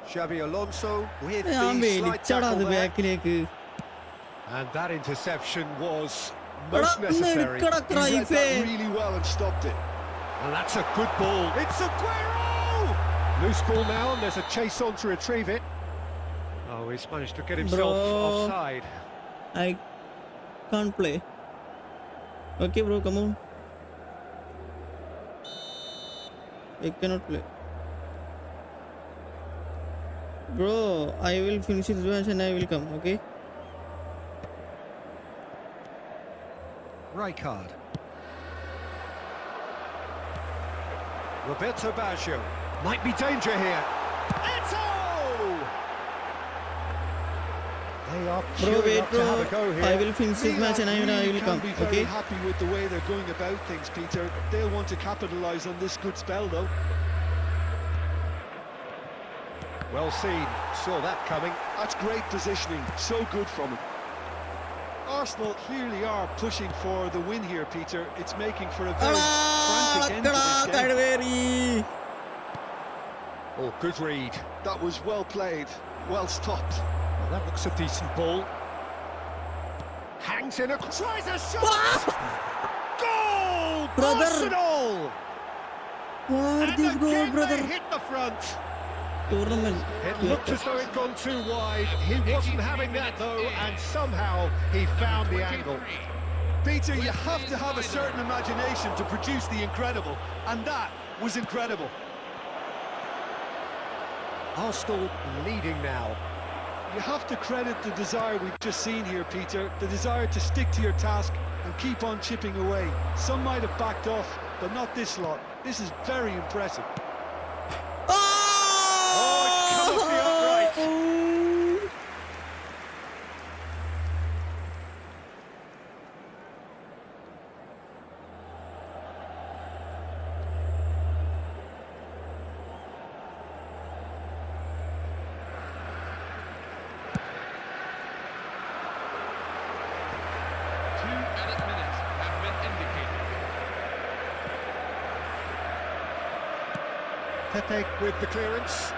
Xabi Alonso with the slide tackle there. And that interception was most necessary. He read that really well and stopped it. And that's a good ball. It's Aguero! Loose ball now, and there's a chase on to retrieve it. Oh, he's managed to get himself offside. I can't play. Okay, bro, come on. I cannot play. Bro, I will finish this match and I will come, okay? Rijkaard. Roberto Baggio. Might be danger here. They are Bro, wait, up to have a bro. go here. I will finish this match and I will come, Be very okay? happy with the way they're going about things, Peter. They'll want to capitalise on this good spell, though. Well seen, saw that coming. That's great positioning, so good from him. Arsenal clearly are pushing for the win here, Peter. It's making for a very frantic end to this game. കഴിവേറി. Oh, good read. That was well played, well stopped. Well, that looks a decent ball. Hangs in a... Tries a shot! Goal! Brother. Arsenal! Where And this go, again brother? they hit the front. Tournament. It looked as though it'd gone too wide. He wasn't having that though, and somehow he found the angle. Peter, you have to have a certain imagination to produce the incredible, and that was incredible. Arsenal leading now. You have to credit the desire we've just seen here, Peter, the desire to stick to your task and keep on chipping away. Some might have backed off, but not this lot. This is very impressive. Oh, it's come off the upright. Edit minutes have been indicated. Pepe with the clearance.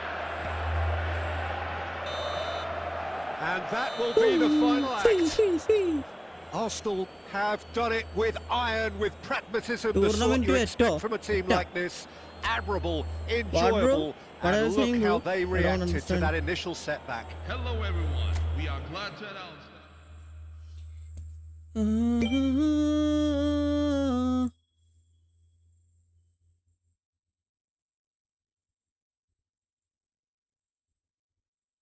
And that will be the final act. Arsenal have done it with iron, with pragmatism, the sort Tournament you to expect stop. from a team Yeah. like this. Admirable, bro? enjoyable, What are you and look saying, how bro? they I don't reacted to understand. that initial setback. Hello, everyone. We are glad to announce that.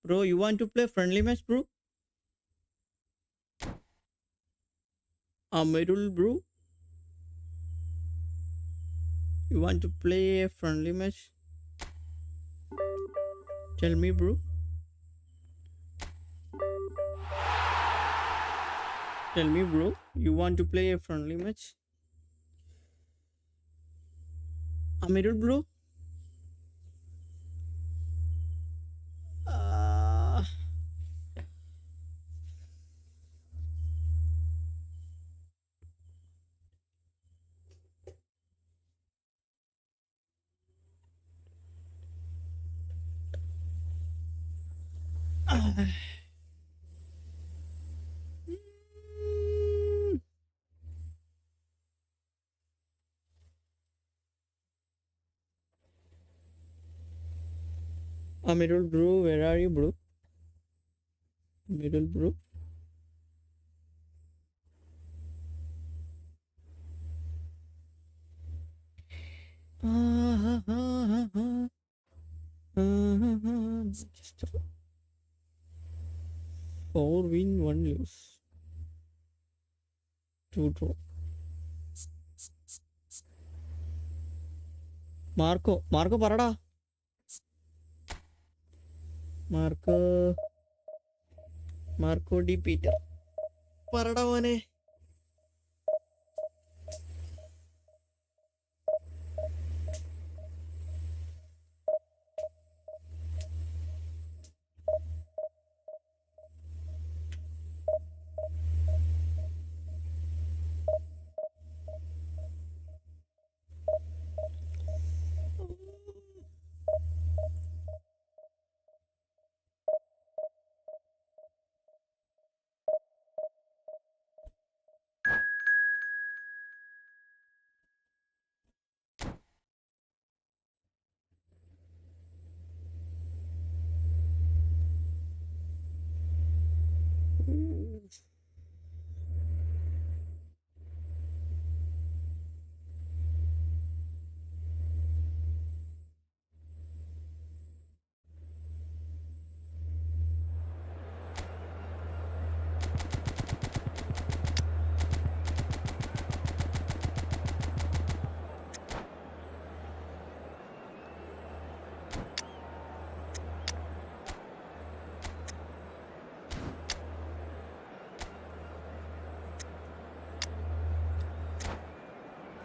Bro, you want to play friendly match, bro? Amirul, bro? You want to play a friendly match? Tell me, bro. Tell me, bro. You want to play a friendly match? Amirul, bro? Amirul, bro, where are you, bro? Amirul, bro. Just 4 win, 1 lose. 2 draw. Marco പറടാ. Marco D Peter പറടാ മോനെ.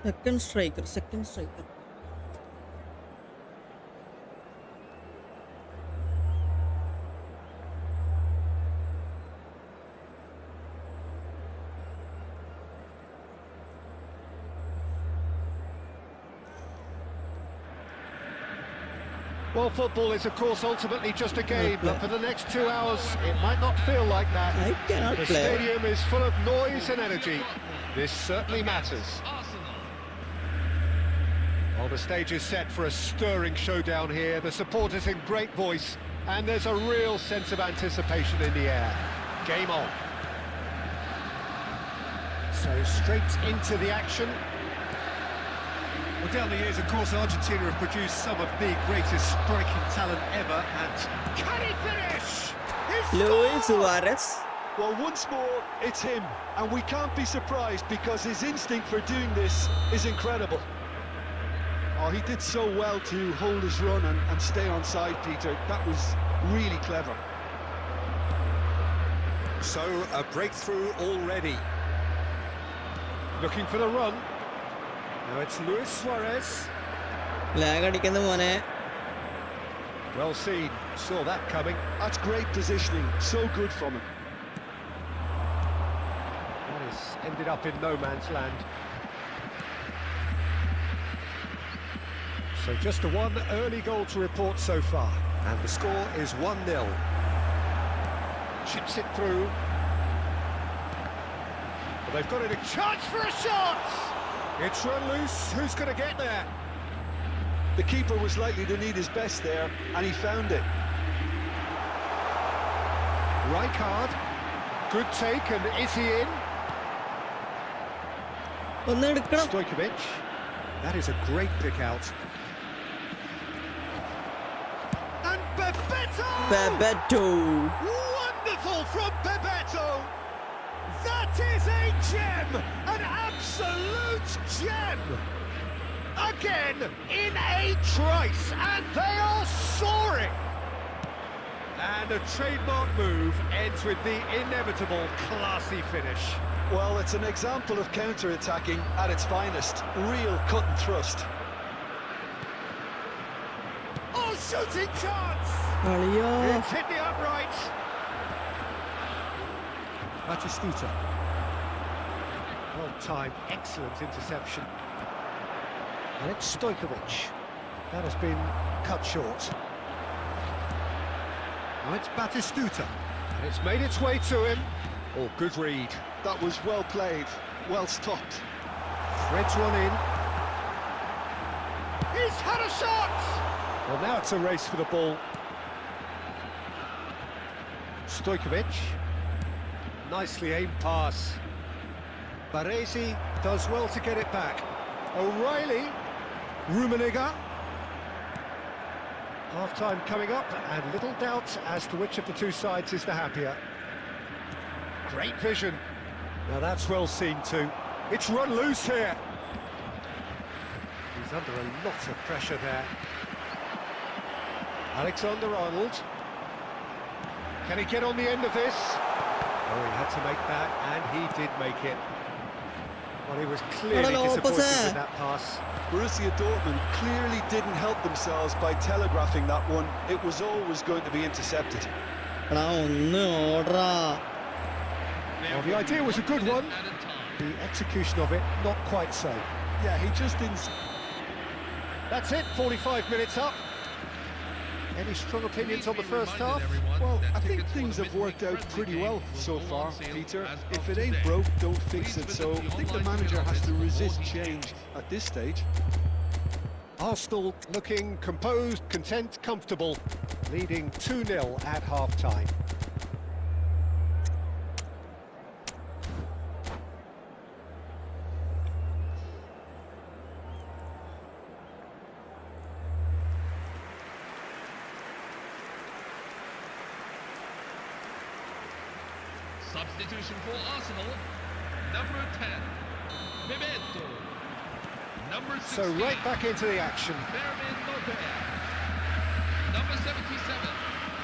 Second striker. Well, football is, of course, ultimately just a game, but for the next 2 hours, it might not feel like that. I cannot The play. stadium is full of noise and energy. This certainly matters. Well, the stage is set for a stirring showdown here. The supporters in great voice, and there's a real sense of anticipation in the air. Game on. So straight into the action. Well, down the years, of course, Argentina have produced some of the greatest striking talent ever, and Can he finish? Luis Suarez. Well, once more, it's him, and we can't be surprised because his instinct for doing this is incredible. Oh, he did so well to hold his run and stay on side, Peter. That was really clever. so a breakthrough already. Looking for the run. Now it's Luis Suarez. Lag അടിക്കുന്ന മോനെ. Well seen. Saw that coming. That's great positioning. So good from him. That has ended up in no man's land. So just the one early goal to report so far. And the score is 1-0. Chips it through. Well, they've got it a chance for a shot! It's run loose. Who's going to get there? The keeper was likely to need his best there, and he found it. Rijkaard. Good take, and is he in? ഒന്ന് എടുക്കണം. Stojkovic. That is a great pick out. And Bebeto! Bebeto. Wonderful from Bebeto! That is a gem! An absolute gem! Again, in a trice, and they are soaring! And a trademark move ends with the inevitable classy finish. Well, it's an example of counter-attacking at its finest. Real cut and thrust. Oh, shooting chance! കളിയോ. It's hit the upright. Batistuta. Well timed, excellent interception. And it's Stojkovic. That has been cut short. Now it's Batistuta. And it's made its way to him. Oh, good read. That was well played. Well stopped. Threads one in. He's had a shot! Well, now it's a race for the ball. Stojkovic. Nicely aimed pass. Baresi does well to get it back. O'Reilly. Rummenigge. Half-time coming up, and little doubt as to which of the two sides is the happier. Great vision. Now that's well seen too. It's run loose here. He's under a lot of pressure there. Alexander-Arnold. Can he get on the end of this? Oh, he had to make that, and he did make it. Well, he was clearly disappointed with that pass. Borussia Dortmund clearly didn't help themselves by telegraphing that one. It was always going to be intercepted. എടാ ഒന്ന് ഓടറാ. Well, the idea was a good one. The execution of it, not quite so. Yeah, he just didn't... That's it, 45 minutes up. Any strong opinions on the first half? Well, I think things have worked out pretty well so far, Peter. If it ain't broke, don't fix it. So I think the manager has to resist change at this stage. Arsenal looking composed, content, comfortable, leading 2-0 at half-time. Substitution for Arsenal, number 10, Bebeto. Number 16, So right back into the action. Fermin Lopez. Number 77,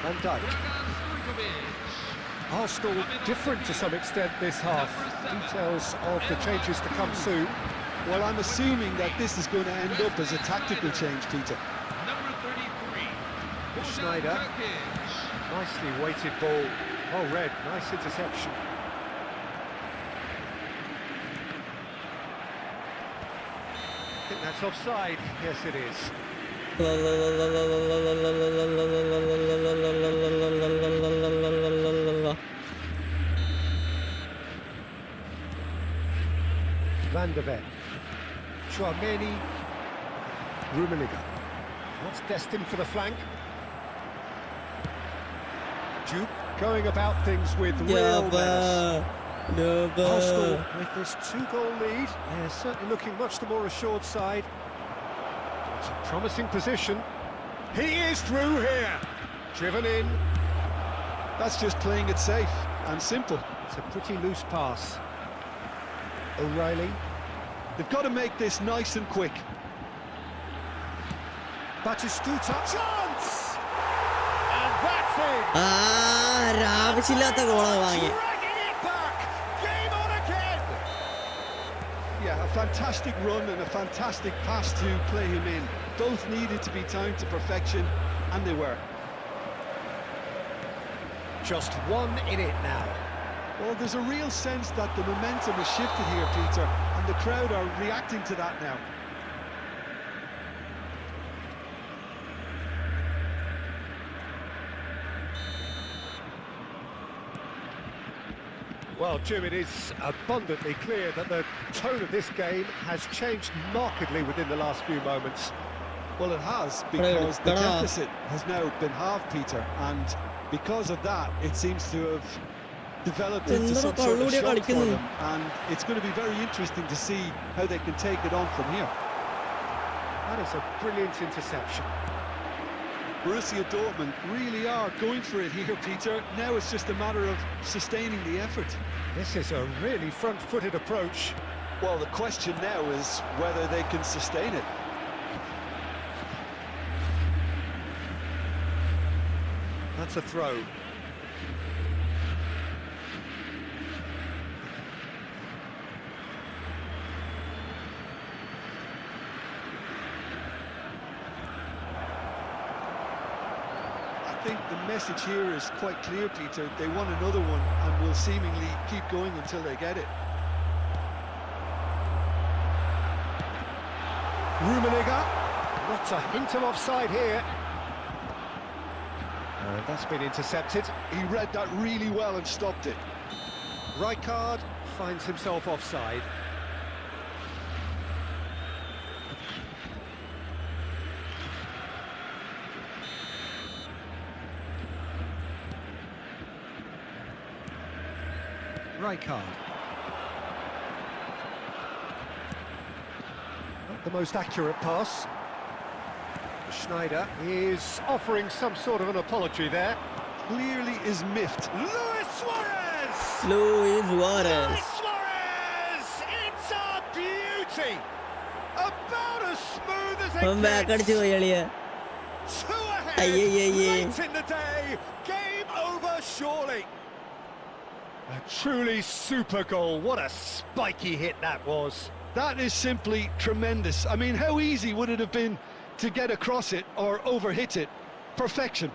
Van Dijk. Dragan Stojkovic. Arsenal different to some extent this half. Details of the changes to come soon. Well, I'm assuming that this is going to end up as a tactical change, Peter. Number 33, Schneider. Turkic. Nicely weighted ball. Oh, red, nice interception. I think that's offside. Yes, it is. Van der Ven, Chouameni, Rummenigge. What's destined for the flank? Duke going about things with real menace. Arsenal with this 2-goal lead, they're certainly looking much the more assured side. It's a promising position. He is through here, driven in. That's just playing it safe and simple. It's a pretty loose pass. O'Reilly. They've got to make this nice and quick. Batistuta. Chance! And that's it! ആവശ്യമില്ലാത്ത ഗോളാണ് വാങ്ങി. Dragging it back! Game on again! Yeah, a fantastic run and a fantastic pass to play him in. Both needed to be timed to perfection, and they were. Just one in it now. Well, there's a real sense that the momentum has shifted here, Peter, and the crowd are reacting to that now. Well, Jim, it is abundantly clear that the tone of this game has changed markedly within the last few moments. Well, it has, because the deficit has now been halved, Peter, and because of that, it seems to have developed into some sort of shock for them, and it's going to be very interesting to see how they can take it on from here. That is a brilliant interception. Borussia Dortmund really are going for it here, Peter. Now it's just a matter of sustaining the effort. This is a really front-footed approach. Well, the question now is whether they can sustain it. That's a throw. I think the message here is quite clear, Peter. They want another one and will seemingly keep going until they get it. Rummenigge. Not a hint of offside here. That's been intercepted. He read that really well and stopped it. Rijkaard finds himself offside. Rijkaard. Not the most accurate pass. Schneider is offering some sort of an apology there. Clearly is miffed. Luis Suarez! Luis Suarez. Luis Suarez! It's a beauty! About as smooth as it back അടിച്ചു gets. പോയി കളിയ. 2 ahead, Aye. late in the day, game over surely. A truly super goal, what a spiky hit that was. That is simply tremendous. I mean, how easy would it have been to get across it or overhit it? Perfection.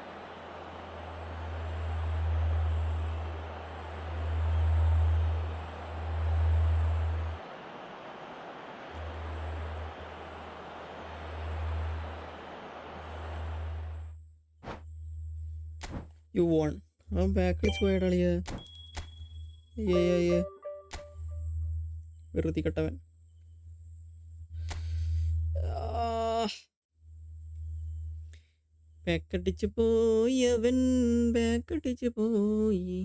You won. അവൻ back അടിച്ചു പോയ കളിയ. വെറുതെ കെട്ടവൻ. ബാക്കടിച്ചു പോയി അവൻ, ബാക്കടിച്ചു പോയി.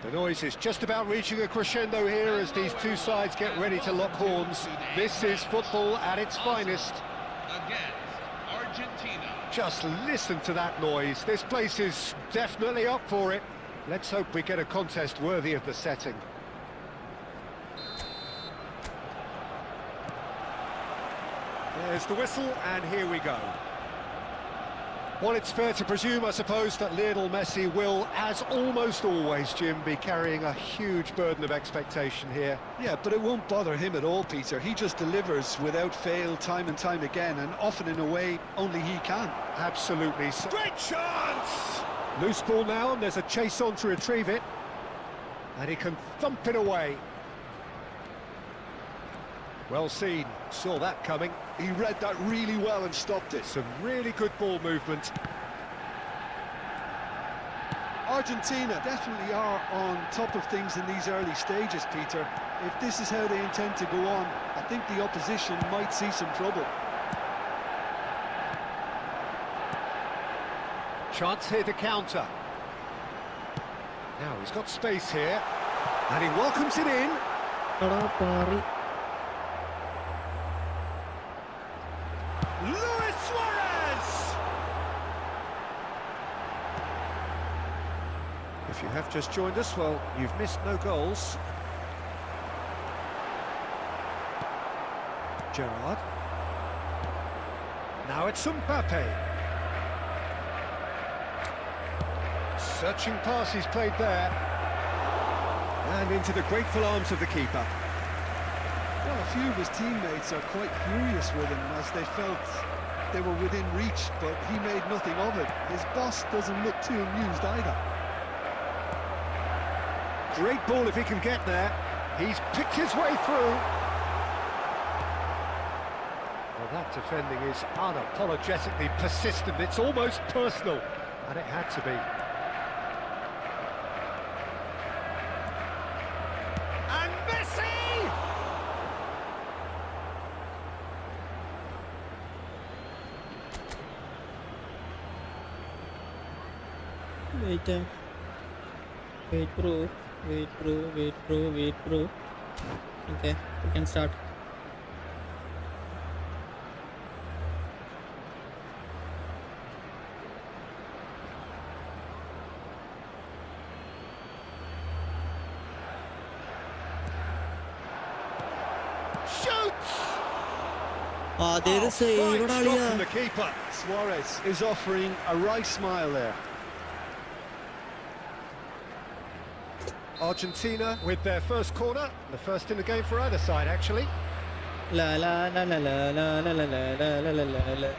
The noise is just about reaching a crescendo here as these two sides get ready to lock horns. This is football at its finest. Against Argentina. Just listen to that noise. This place is definitely up for it. Let's hope we get a contest worthy of the setting. There's the whistle, and here we go. Well, it's fair to presume, I suppose, that Lionel Messi will, as almost always, Jim, be carrying a huge burden of expectation here. Yeah, but it won't bother him at all, Peter. He just delivers without fail time and time again, and often in a way only he can. Absolutely. Great chance! Loose ball now, and there's a chase on to retrieve it. And he can thump it away. Well seen, saw that coming. He read that really well and stopped it. Some really good ball movement. Argentina definitely are on top of things in these early stages, Peter. If this is how they intend to go on, I think the opposition might see some trouble. Chance here to counter. Now he's got space here, and he welcomes it in. എടാ പാറി. Luis Suarez! If you have just joined us, well, you've missed no goals. Gerrard. Now it's Mbappe. Searching pass he's played there. And into the grateful arms of the keeper. Well, a few of his teammates are quite furious with him as they felt they were within reach, but he made nothing of it. His boss doesn't look too amused either. Great ball if he can get there. He's picked his way through. Well, that defending is unapologetically persistent. It's almost personal, and it had to be. And Messi! Wait, wait, bro. Wait, bro. Wait, bro. Wait, bro. Okay, we can start. Shoots! There's a Fine save. stop from the keeper. Suarez is offering a wry smile there. Argentina with their first corner, the first in the game for either side, actually. La la la la la la la la la la la la la.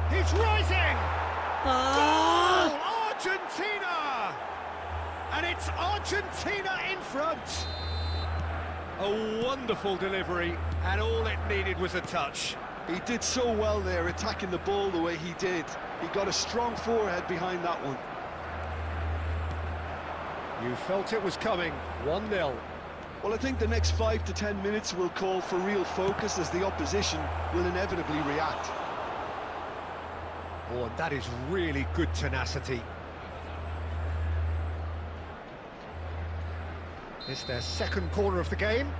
He's rising! Ah! Goal, Argentina! And it's Argentina in front! A wonderful delivery, and all it needed was a touch. He did so well there, attacking the ball the way he did. He got a strong forehead behind that one. You felt it was coming, 1-0. Well, I think the next 5 to 10 minutes will call for real focus as the opposition will inevitably react. Oh, and that is really good tenacity. It's their second corner of the game.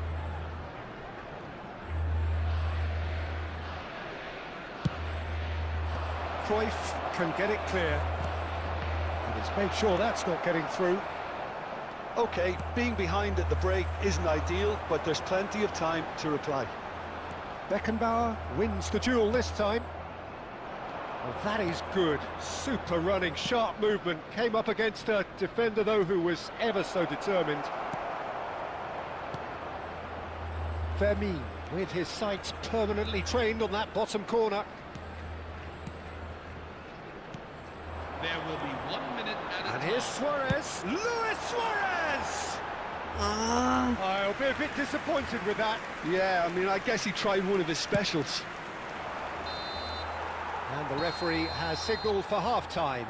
Cruyff can get it clear. And he's made sure that's not getting through. Okay, being behind at the break isn't ideal, but there's plenty of time to reply. Beckenbauer wins the duel this time. Well, that is good. Super running, sharp movement. Came up against a defender, though, who was ever so determined. Vermeer with his sights permanently trained on that bottom corner. There will be 1 minute at a And time. here's Suarez. Luis Suarez! I'll be a bit disappointed with that. Yeah, I mean, I guess he tried one of his specials. And the referee has signalled for half-time.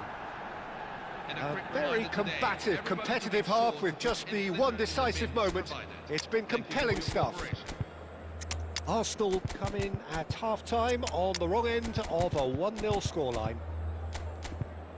And A quick very reminder today, combative, everybody competitive will be half sure with just the any one visitors decisive been moment. provided. It's been Thank you for compelling your stuff. cooperation. Arsenal come in at half-time on the wrong end of a 1-0 scoreline.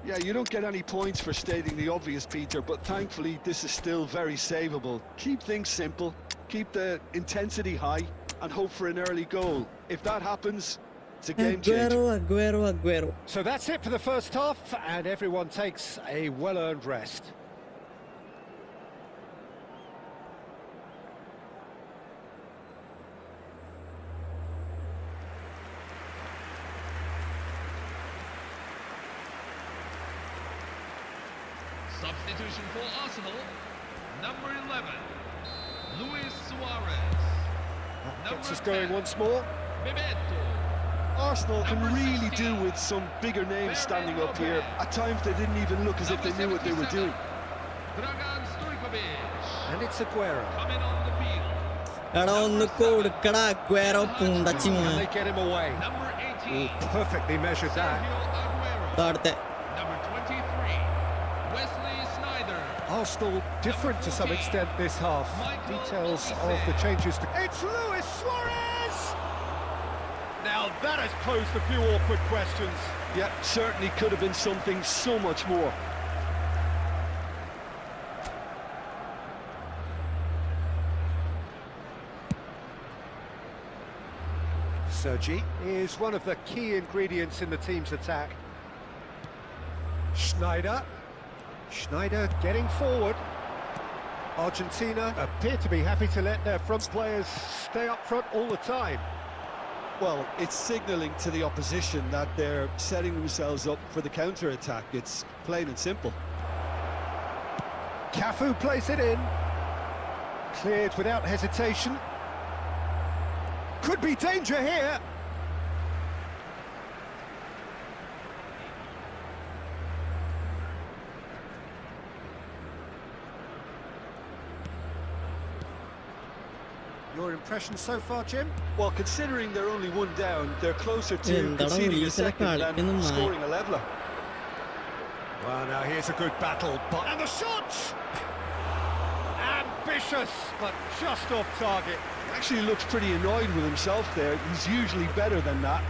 Yeah, you don't get any points for stating the obvious, Peter, but thankfully this is still very savable. Keep things simple, keep the intensity high, and hope for an early goal. If that happens, it's a game changer. Aguero. So that's it for the first half, and everyone takes a well-earned rest. Substitution for Arsenal, number 11, Luis Suarez. Gets us going once more. Bebeto. Arsenal can really do with some bigger names standing up here. At times they didn't even look as if they knew what they were doing. Dragan Stojkovic. And it's Aguero. Coming on the field, എടാ ഒന്ന് കൊടുക്കടാ Aguero പുണ്ടച്ചി Can മോനെ. they get him away? number 18, Perfectly measured that. Sergio Aguero. അടുത്ത Number 23, Wesley Sneijder. Arsenal different to some extent this half. Details of the changes. It's Luis Suarez! Now that has posed a few awkward questions. Yeah, certainly could have been something so much more. Sergi is one of the key ingredients in the team's attack. Sneijder getting forward. Argentina appear to be happy to let their front players stay up front all the time. Well, it's signalling to the opposition that they're setting themselves up for the counter-attack. It's plain and simple. Cafu plays it in. Cleared without hesitation. Could be danger here. Your impression so far, Jim? Well, considering they're only one down, they're closer to എന്താണ് conceding a ഉള്ളീസിലെ second than കളിക്കുന്നു scoring a leveller. Well, now here's a good battle, and the shot! Ambitious, but just off target. Actually looks pretty annoyed with himself there. He's usually better than that.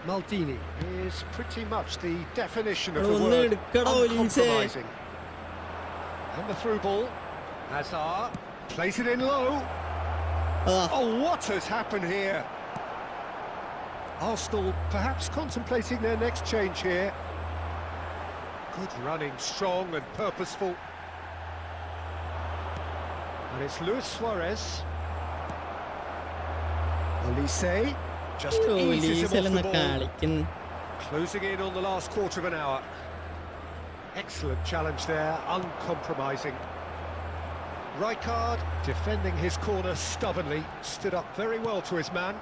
Maldini is pretty much the definition of Oh, the word nedukada Olise. uncompromising. And the through ball. Hazard plays it in low. ആ Oh, what has happened here? Arsenal perhaps contemplating their next change here. Good running, strong and purposeful. And it's Luis Suarez. Olise just eases him ഒലീസിലെന്ന് off the ball. കളിക്കുന്നു. Closing in on the last quarter of an hour. Excellent challenge there, uncompromising. Rijkaard defending his corner stubbornly, stood up very well to his man.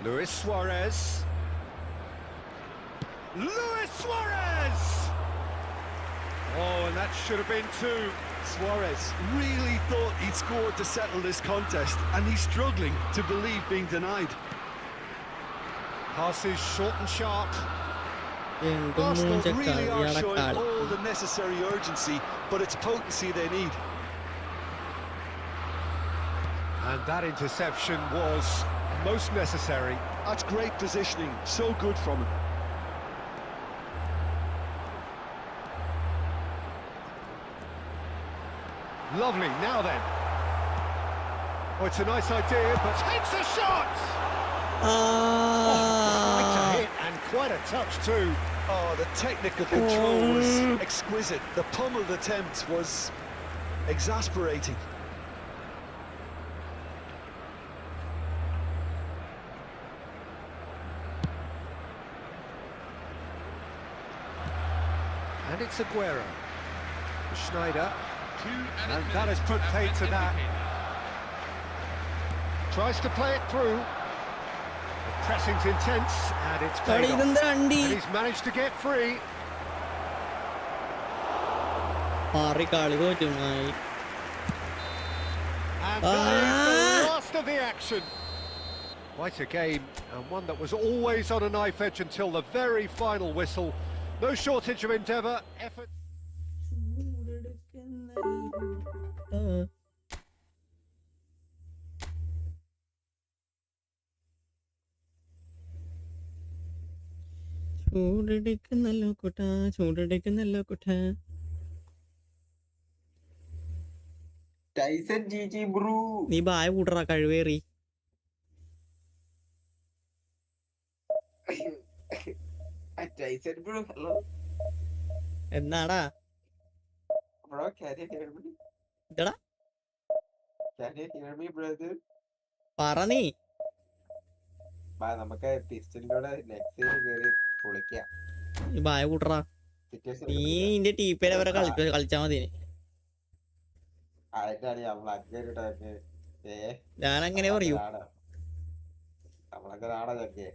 Luis Suarez. Luis Suarez! Oh, and that should have been two. Suarez really thought he'd scored to settle this contest, and he's struggling to believe being denied. Passes short and sharp. എന്ത് Arsenal മൂഞ്ച really are കളിയാടാ showing കളി. all the necessary urgency, but it's potency they need. And that interception was most necessary. That's great positioning, so good from him. Lovely, now then. Oh, it's a nice idea, but takes a shot! Quite a hit and quite a touch too. Oh, the technical control was exquisite. The pummeled attempt was exasperating. And it's Aguero. Sneijder. And that has put paid to that. Tries to play it through. The pressing's intense and it's കളി paid off. ഇതെന്താ അണ്ടി And he's managed to get free. മാറി കളി തോറ്റുമായി. And that is the last of the action. Quite a game, and one that was always on a knife edge until the very final whistle. No shortage of endeavour, effort. ചൂടെടുക്കുന്നല്ലോ കുട്ട, ചൂടെടുക്കുന്നല്ലോ കുട്ട. Tyson ജിജി bro. നീ ബായ കൂട്ടറാ കഴിവേറി. Tyson bro, hello. എന്നാടാ bro, can you hear me? ഇതടാ Can you hear me, brother? പറ നീ. ബാ, നമുക്ക് പിസ്റ്റലിലൂടെ നെക്സ്റ്റ് കയറി പൊളിക്കാം. നീ ബായ കൂട്ടറാ. സിറ്റുവേഷൻ നീ നിന്റെ ടീപ്പേരെ വരെ കളിച്ചാ മതി. ഞാൻ അങ്ങനെ പറയൂ. നമ്മളങ്ങനാണോ ചൊക്കെ?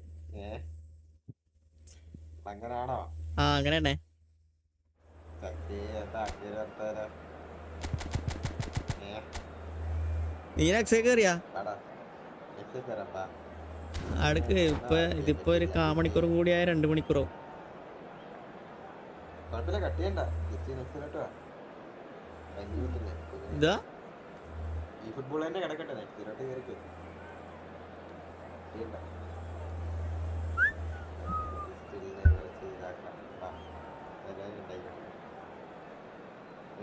അങ്ങനാണോ ആ അങ്ങനെ തന്നെ. ചക്കെ? എന്താ അങ്ങനെ വർത്താനം? നീ നെക്സ്റ്റ് കയറിയാ ആടാ നെക്സ്റ്റ് കയറാം. അടുക്ക്. ഇതിപ്പോ ഒരു 1/4 മണിക്കൂർ കൂടിയായ 2 മണിക്കൂറോ. കുഴപ്പമില്ല, കട്ട് ചെയ്യണ്ട. നെക്സ്റ്റ് വാ. ഇതാ ഈ ഫുട്ബോൾ തന്നെ കിടക്കട്ടെ. നെക്സ്റ്റ് കയറിക്കോ.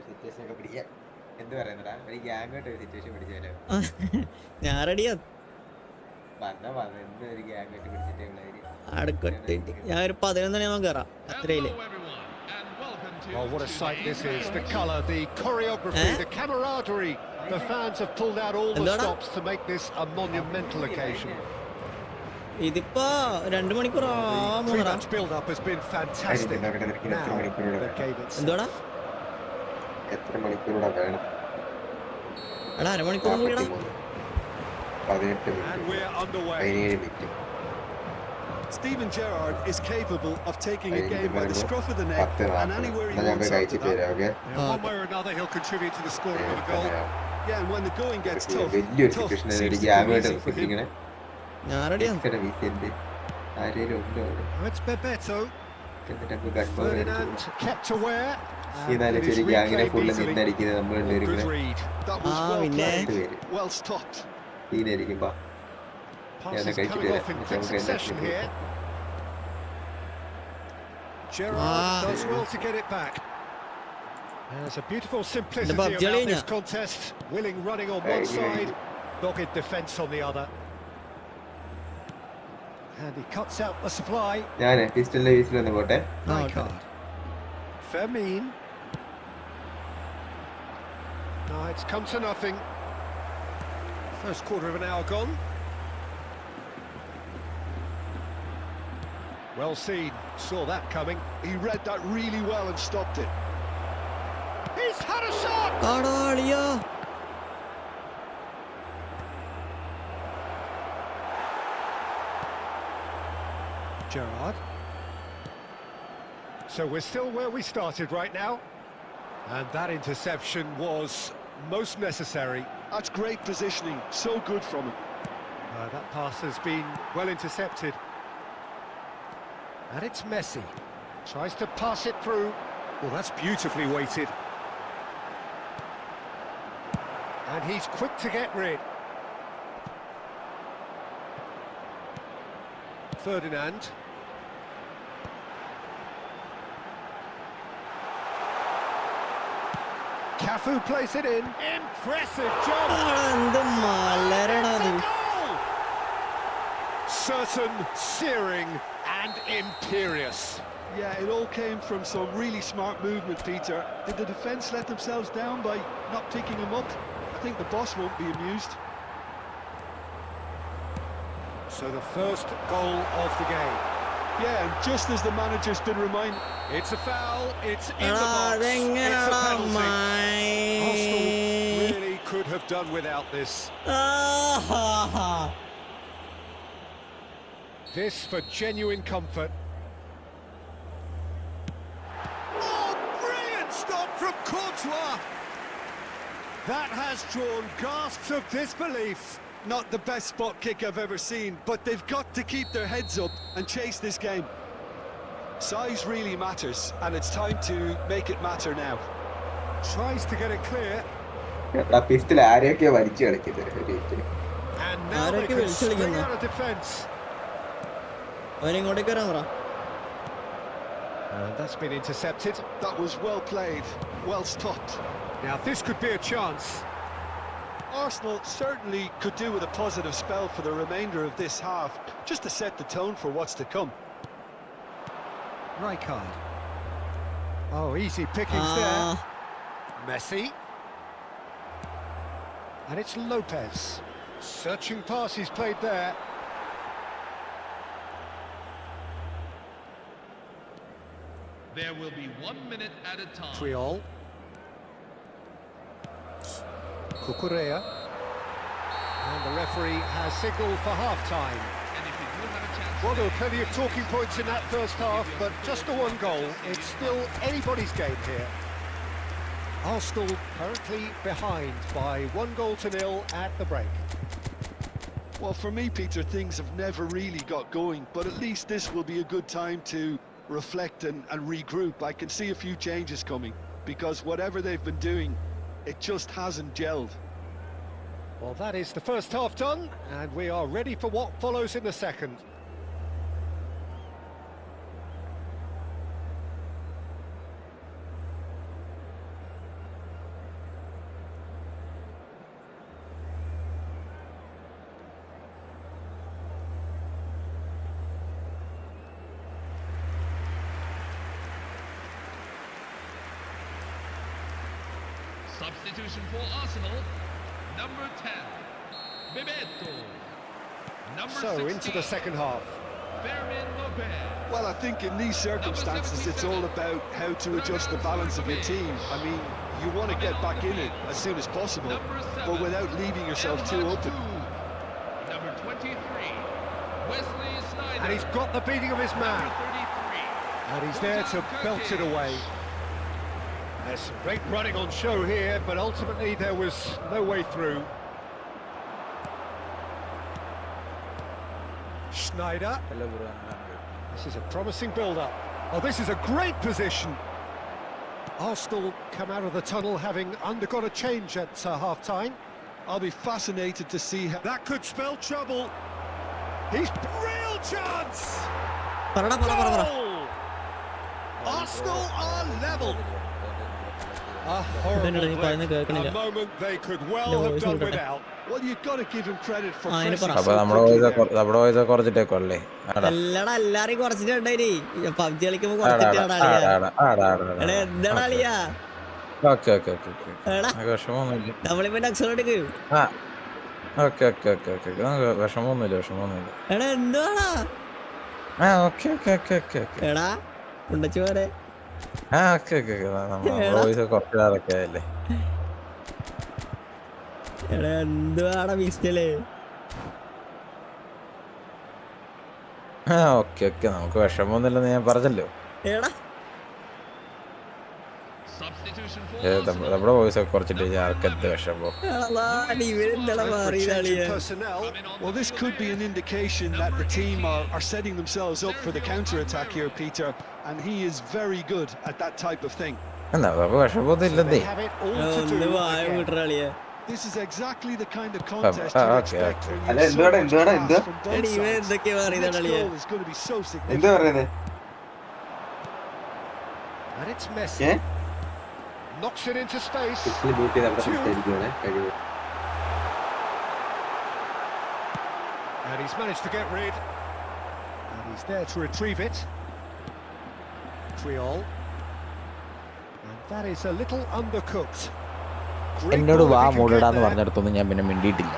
സിറ്റുവേഷൻ ഒക്കെ പിടിക്കാം. എന്ത് പറയുന്നടാ, ഒരു ഗ്യാങ്ങോട്ട് ഒരു സിറ്റുവേഷൻ പിടിച്ചാലോ? ഞാൻ റെഡിയാ. എന്ത് ഒരു ഗ്യാങ്ങോട്ട് പിടിച്ചിട്ടേ അടുക്കട്ടെ. ഞാൻ ഒരു 11 കയറാം. അത്രയില്ലേ? Oh, what a sight this is. The colour, the choreography, the camaraderie. The fans have pulled out all the stops to make this a monumental occasion. ഇതിപ്പോ 2 മണിക്കൂർ Pre-match build-up has been fantastic. Now, the game itself. എന്തോടാ എത്ര മണിക്കൂറൂടെ വേണം? എടാ 1/2 മണിക്കൂർ കൂടിയടാ. 17 minute. Steven Gerrard is capable of taking a game by the scruff of the neck and anywhere he wants after that. One way or another, he'll contribute to the scoring of a goal. Yeah, and when the going gets tough, വലിയൊരു tough situation seems to be ഗ്യാങ്ങോട്ട് easy for him. പിടിക്കണേ. ഞാൻ റെഡിയാ. ആരേലും ഉണ്ടോ? It's Bebeto. എന്നിട്ട് നമുക്ക് confirm Ferdinand kept aware. ഇതാണ് ചെറിയ ഗ്യാങ്ങിനെ full നിന്നടിക്കുന്നത്. നമ്മൾ Good ഉണ്ടായിരിക്കുന്നത് read. That was well പിന്നെ played, well stopped. ഈനായിരിക്കുമ്പോ Passes coming off in quick succession here. Gerrard does well to get it back. There's a beautiful simplicity about this contest. Willing running on one side, dogged defence on the other. And he cuts out the supply. ഞാൻ പിസ്റ്റലിന്റെ വീസിൽ ഒന്ന് പോട്ടെ. Fermin. No, it's come to nothing. First quarter of an hour gone. Well seen, saw that coming. He read that really well and stopped it. He's had a shot! Gerrard. So we're still where we started right now. And that interception was most necessary. That's great positioning, so good from him. That pass has been well intercepted. And it's Messi. Tries to pass it through. Well, that's beautifully weighted. And he's quick to get rid. Ferdinand. Cafu plays it in. Impressive job. Certain, searing, and imperious. Yeah, it all came from some really smart movement, Peter. Did the defence let themselves down by not picking him up? I think the boss won't be amused. So the first goal of the game. Yeah, and just as the manager's been reminded... It's a foul, it's in the box, it's a penalty. Arsenal really could have done without this. This for genuine comfort. Oh, brilliant stop from Courtois! That has drawn gasps of disbelief. not the best spot kick I've ever seen, but they've got to keep their heads up and chase this game. Size really matters, and it's time to make it matter now. Tries to get it clear. Pistol ആരെയൊക്കെ വലിച്ചു കളിക്കുന്നത്. And now they can swing out of defence. അവനിങ്ങോട്ടേക്ക് വരാൻ പറ. That's been intercepted. That was well played, well stopped. Now this could be a chance. Arsenal certainly could do with a positive spell for the remainder of this half, just to set the tone for what's to come. Rijkaard. Oh, easy pickings there. Messi. And it's Lopez. Searching pass he's played there. There will be 1 minute at a time. Triol. Cucurella. And the referee has signalled for half-time. And if you do have a chance... Well, there were plenty of talking points in that first half, but just the one goal. It's still anybody's game here. Arsenal currently behind by 1-0 at the break. Well, for me, Peter, things have never really got going, but at least this will be a good time to reflect and regroup. I can see a few changes coming, because whatever they've been doing, it just hasn't gelled. Well, that is the first half done, and we are ready for what follows in the second. Substitution for Arsenal, number 10, Bebeto. Number So 16, into the second half. Fermin Lopez. Well, I think in these circumstances, it's all about how to adjust the balance of your team. I mean, you want to get back in it as soon as possible, but without leaving yourself too open. Number 23, Wesley Sneijder. And he's got the beating of his man. Number 33. And he's there to belt it away. There's some great running on show here, but ultimately there was no way through. Sneijder. This is a promising build-up. Oh, this is a great position. Arsenal come out of the tunnel having undergone a change at half-time. I'll be fascinated to see how... That could spell trouble. He's real chance! Goal! Arsenal are level. A horrible blip. A moment they could well have done without. Well, you've got to give him credit for Ah, pressing Apa so quickly. അല്ലടാ എല്ലാരെയും കുറച്ചിട്ടുണ്ടായി PUBG കളിക്കുമ്പോ കുറച്ചിട്ടാണ് എന്താളിയാ നമ്മളിപ്പോ നക്സലോട്ടേക്ക് എടാ എന്തുവാടാ എടാ ഉണ്ടച്ചു പോരെ എടാ എന്തുവാടാ വിസ്റ്റല്ലേ നമുക്ക് വിഷമൊന്നുമില്ലെന്ന് ഞാൻ പറഞ്ഞല്ലോ. നമ്മുടെ വോയിസ് ഒക്കെ കുറച്ചിട്ട് ആർക്കെന്ത് വിഷമോ. Well, this could be an indication that the team are setting themselves up for the counter-attack here, Peter, and he is very good at that type of thing. എന്നാ നമുക്ക് വിഷമൊന്നും ഇല്ലെന്നേ. This is exactly the kind of contest you expect when you so much class from both sides. Next goal is going to be so significant. And it's Messi. Knocks it into space. And he's managed to get rid. And he's there to retrieve it. Triol. And that is a little undercooked. എന്നോട് വാ മൂടടാന്ന് പറഞ്ഞിടത്തൊന്നും ഞാൻ പിന്നെ മിണ്ടിയിട്ടില്ല.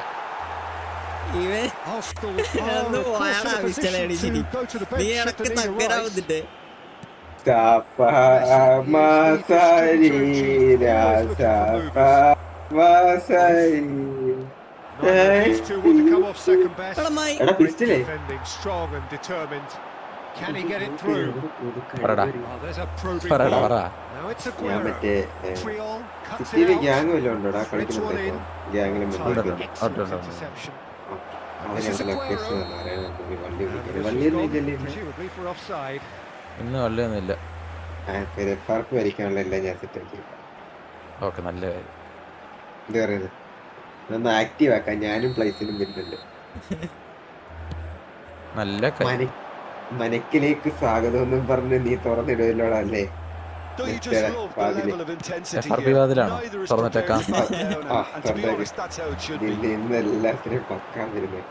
Strong and determined. Can he get it through? There's a probing ball. Now it's a Aguero. Triol cuts it out. Fits one in. Excellent interception. This is Aguero. And the whistle's gone, presumably for offside. ഇന്ന് വള്ളിയൊന്നുമില്ല. Okay, നല്ല കാര്യം. എന്താ പറയുന്നത്, ഒന്ന് active ആക്കാൻ ഞാനും പ്ലേസിനും വരുന്നുണ്ട്. നല്ല മനക്കിലേക്ക് സ്വാഗതം എന്നും പറഞ്ഞ് നീ തുറന്നിടുമല്ലോടാ അല്ലേ? FRP വാതിലാണോ തുറന്നിട്ടേക്കാം? ഇന്ന് എല്ലാത്തിനും പക്കാൻ വരുന്നത്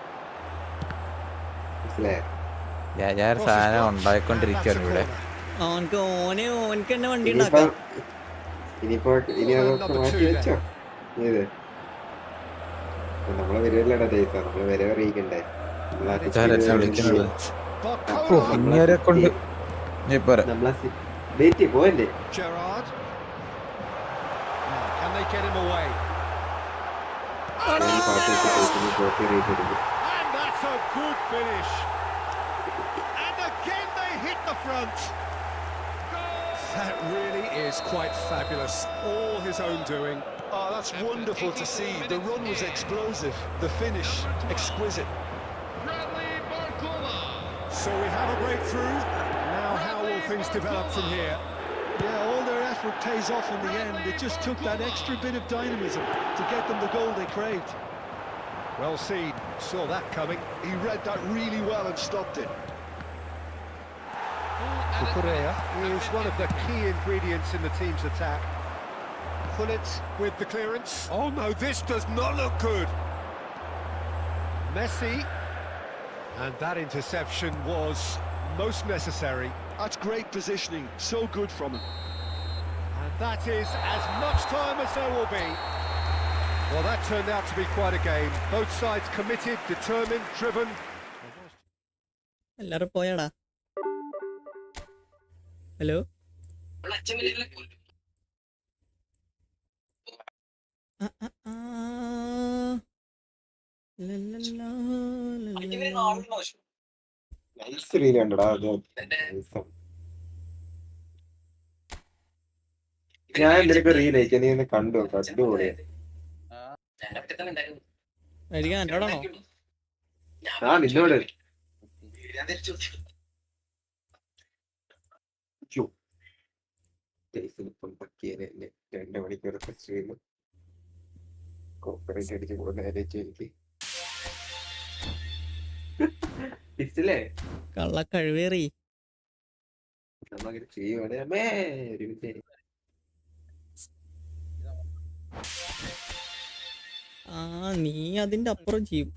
മനസ്സിലായോ? ഞാൻ സാധനം ഉണ്ടായിക്കൊണ്ടിരിക്കുകയാണ് ഇവിടെ. ഇനി അതൊക്കെ മാറ്റി വെച്ചോ. ഏത് നമ്മളെ വരുവല്ലടാ ജയിച്ച, നമ്മള് വരെ അറിയിക്കണ്ടേ? ഇങ്ങനെ കൊണ്ട് നമ്മളെ വെയിറ്റ് പോയല്ലേ? Gerrard. Can they get him away? And that's a good finish. And again they hit the front. That really is quite fabulous. All his own doing. Oh, that's wonderful to see. The run was explosive, the finish exquisite. So we have a breakthrough. Now how will things develop from here? Yeah, all their effort pays off in the end. It just took that extra bit of dynamism to get them the goal they craved. Well seen. Saw that coming. He read that really well and stopped it. Cucurella is one of the key ingredients in the team's attack. Pullet with the clearance. Oh no, this does not look good. Messi. And that interception was most necessary. That's great positioning. So good from him. And that is as much time as there will be. Well, that turned out to be quite a game. Both sides committed, determined, driven. എല്ലാരും പോയാടാ? Hello, ഞാൻ എന്തിനൊക്കെ reel അയക്കാൻ നീ ഒന്ന് കണ്ടു കണ്ടുകൂടെ? എന്നോടാണോ? ആ നിന്നോട്. ഇപ്പം പക്കിയനെ 2 മണിക്കൂറൊക്കെ സ്ട്രീം കോപ്പറേറ്റ് അടിച്ച് പോകുന്ന എനിക്ക് ഇല്ലേ കള്ള കഴിവേറി. നമ്മളങ്ങനെ ചെയ്യുവാണ്. അമ്മേ ഒരു മിനിറ്റ്. നീ അതിന്റെ അപ്പുറം ചെയ്യും.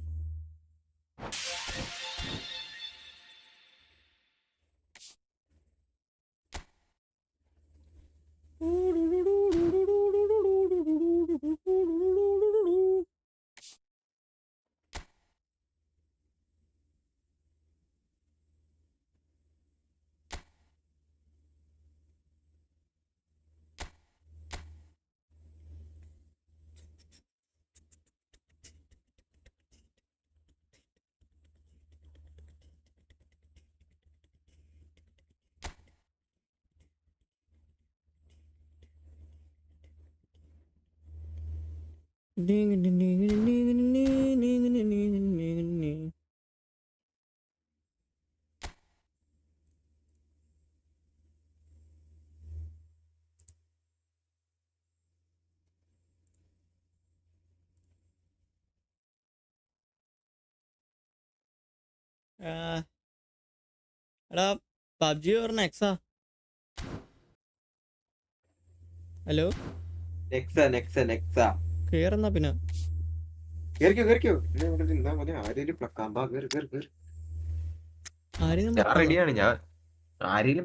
എടാ പബ്ജി പറഞ്ഞ എക്സാ. ഹലോ, കേറുന്ന പിന്നെ റെഡിയാണ്. ഞാൻ ആരെയും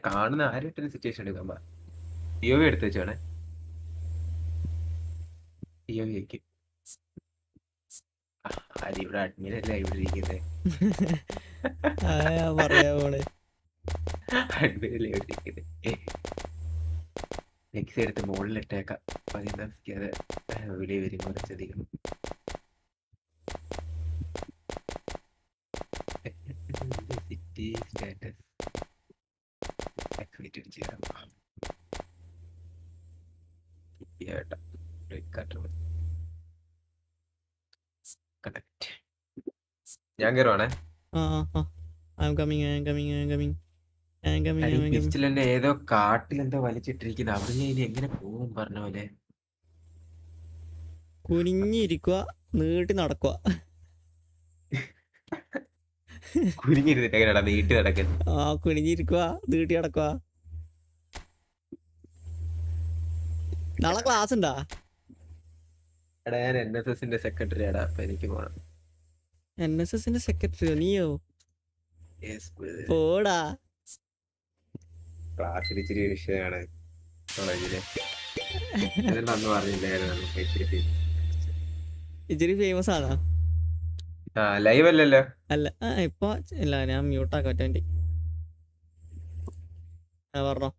കാണുന്ന ആരും സിറ്റുവേഷൻ എടുക്കാൻ ടിഒവി എടുത്ത് വെച്ചാണ്. ടിഒവിക്ക് ഇവിടെ അഡ്മിൻ അല്ല ഇവിടെ ഇരിക്കുന്നത്. പറയാ പോണേ അഡ്മിനല്ലേ ഇവിടെ ഇരിക്കുന്നത്. നെക്സ്റ്റ് എടുത്ത് മുകളിലിട്ടേക്കാം. താമസിക്കാതെ വെളിയെ വരും കുറച്ചധികം. സിറ്റി സ്റ്റാറ്റസ് ആക്ടിവേറ്റ് ചെയ്യാം. കണക്ട് ഞാൻ കയറുവാണേ. I am coming I am coming I am coming I am coming I am coming. Pistol എന്നെ ഏതോ കാട്ടിലെന്തോ വലിച്ചിട്ടിരിക്കുന്നത്. അവിടെ ഞാൻ ഇനി എങ്ങനെ പോകും പറഞ്ഞ പോലെ. കുനിഞ്ഞിരിക്കുക, നീട്ടി നടക്കുക. കുനിഞ്ഞിരുന്നിട്ട് എങ്ങനെയാടാ നീട്ടി നടക്കുന്നത്? കുനിഞ്ഞിരിക്കുക, നീട്ടി നടക്കുക. നാളെ ക്ലാസ് ഉണ്ടാ? എടാ ഞാൻ NSSന്റെ സെക്രട്ടറി ആടാ, അപ്പൊ എനിക്ക് പോണം. NSSന്റെ സെക്രട്ടറിയോ നീയോ? Yes, brother. പോടാ. ക്ലാസ്സിൽ ഇച്ചിരി വിഷയമാണ് കോളേജില്. അതൊന്നും പറഞ്ഞില്ലായിരുന്നു. ഇച്ചിരി ഫേമസ് ആണോ? ലൈവ് അല്ലല്ലോ. അല്ല ഇപ്പൊ ഇല്ല, ഞാൻ മ്യൂട്ടാക്കാൻ പറ്റാൻ. പറഞ്ഞോ.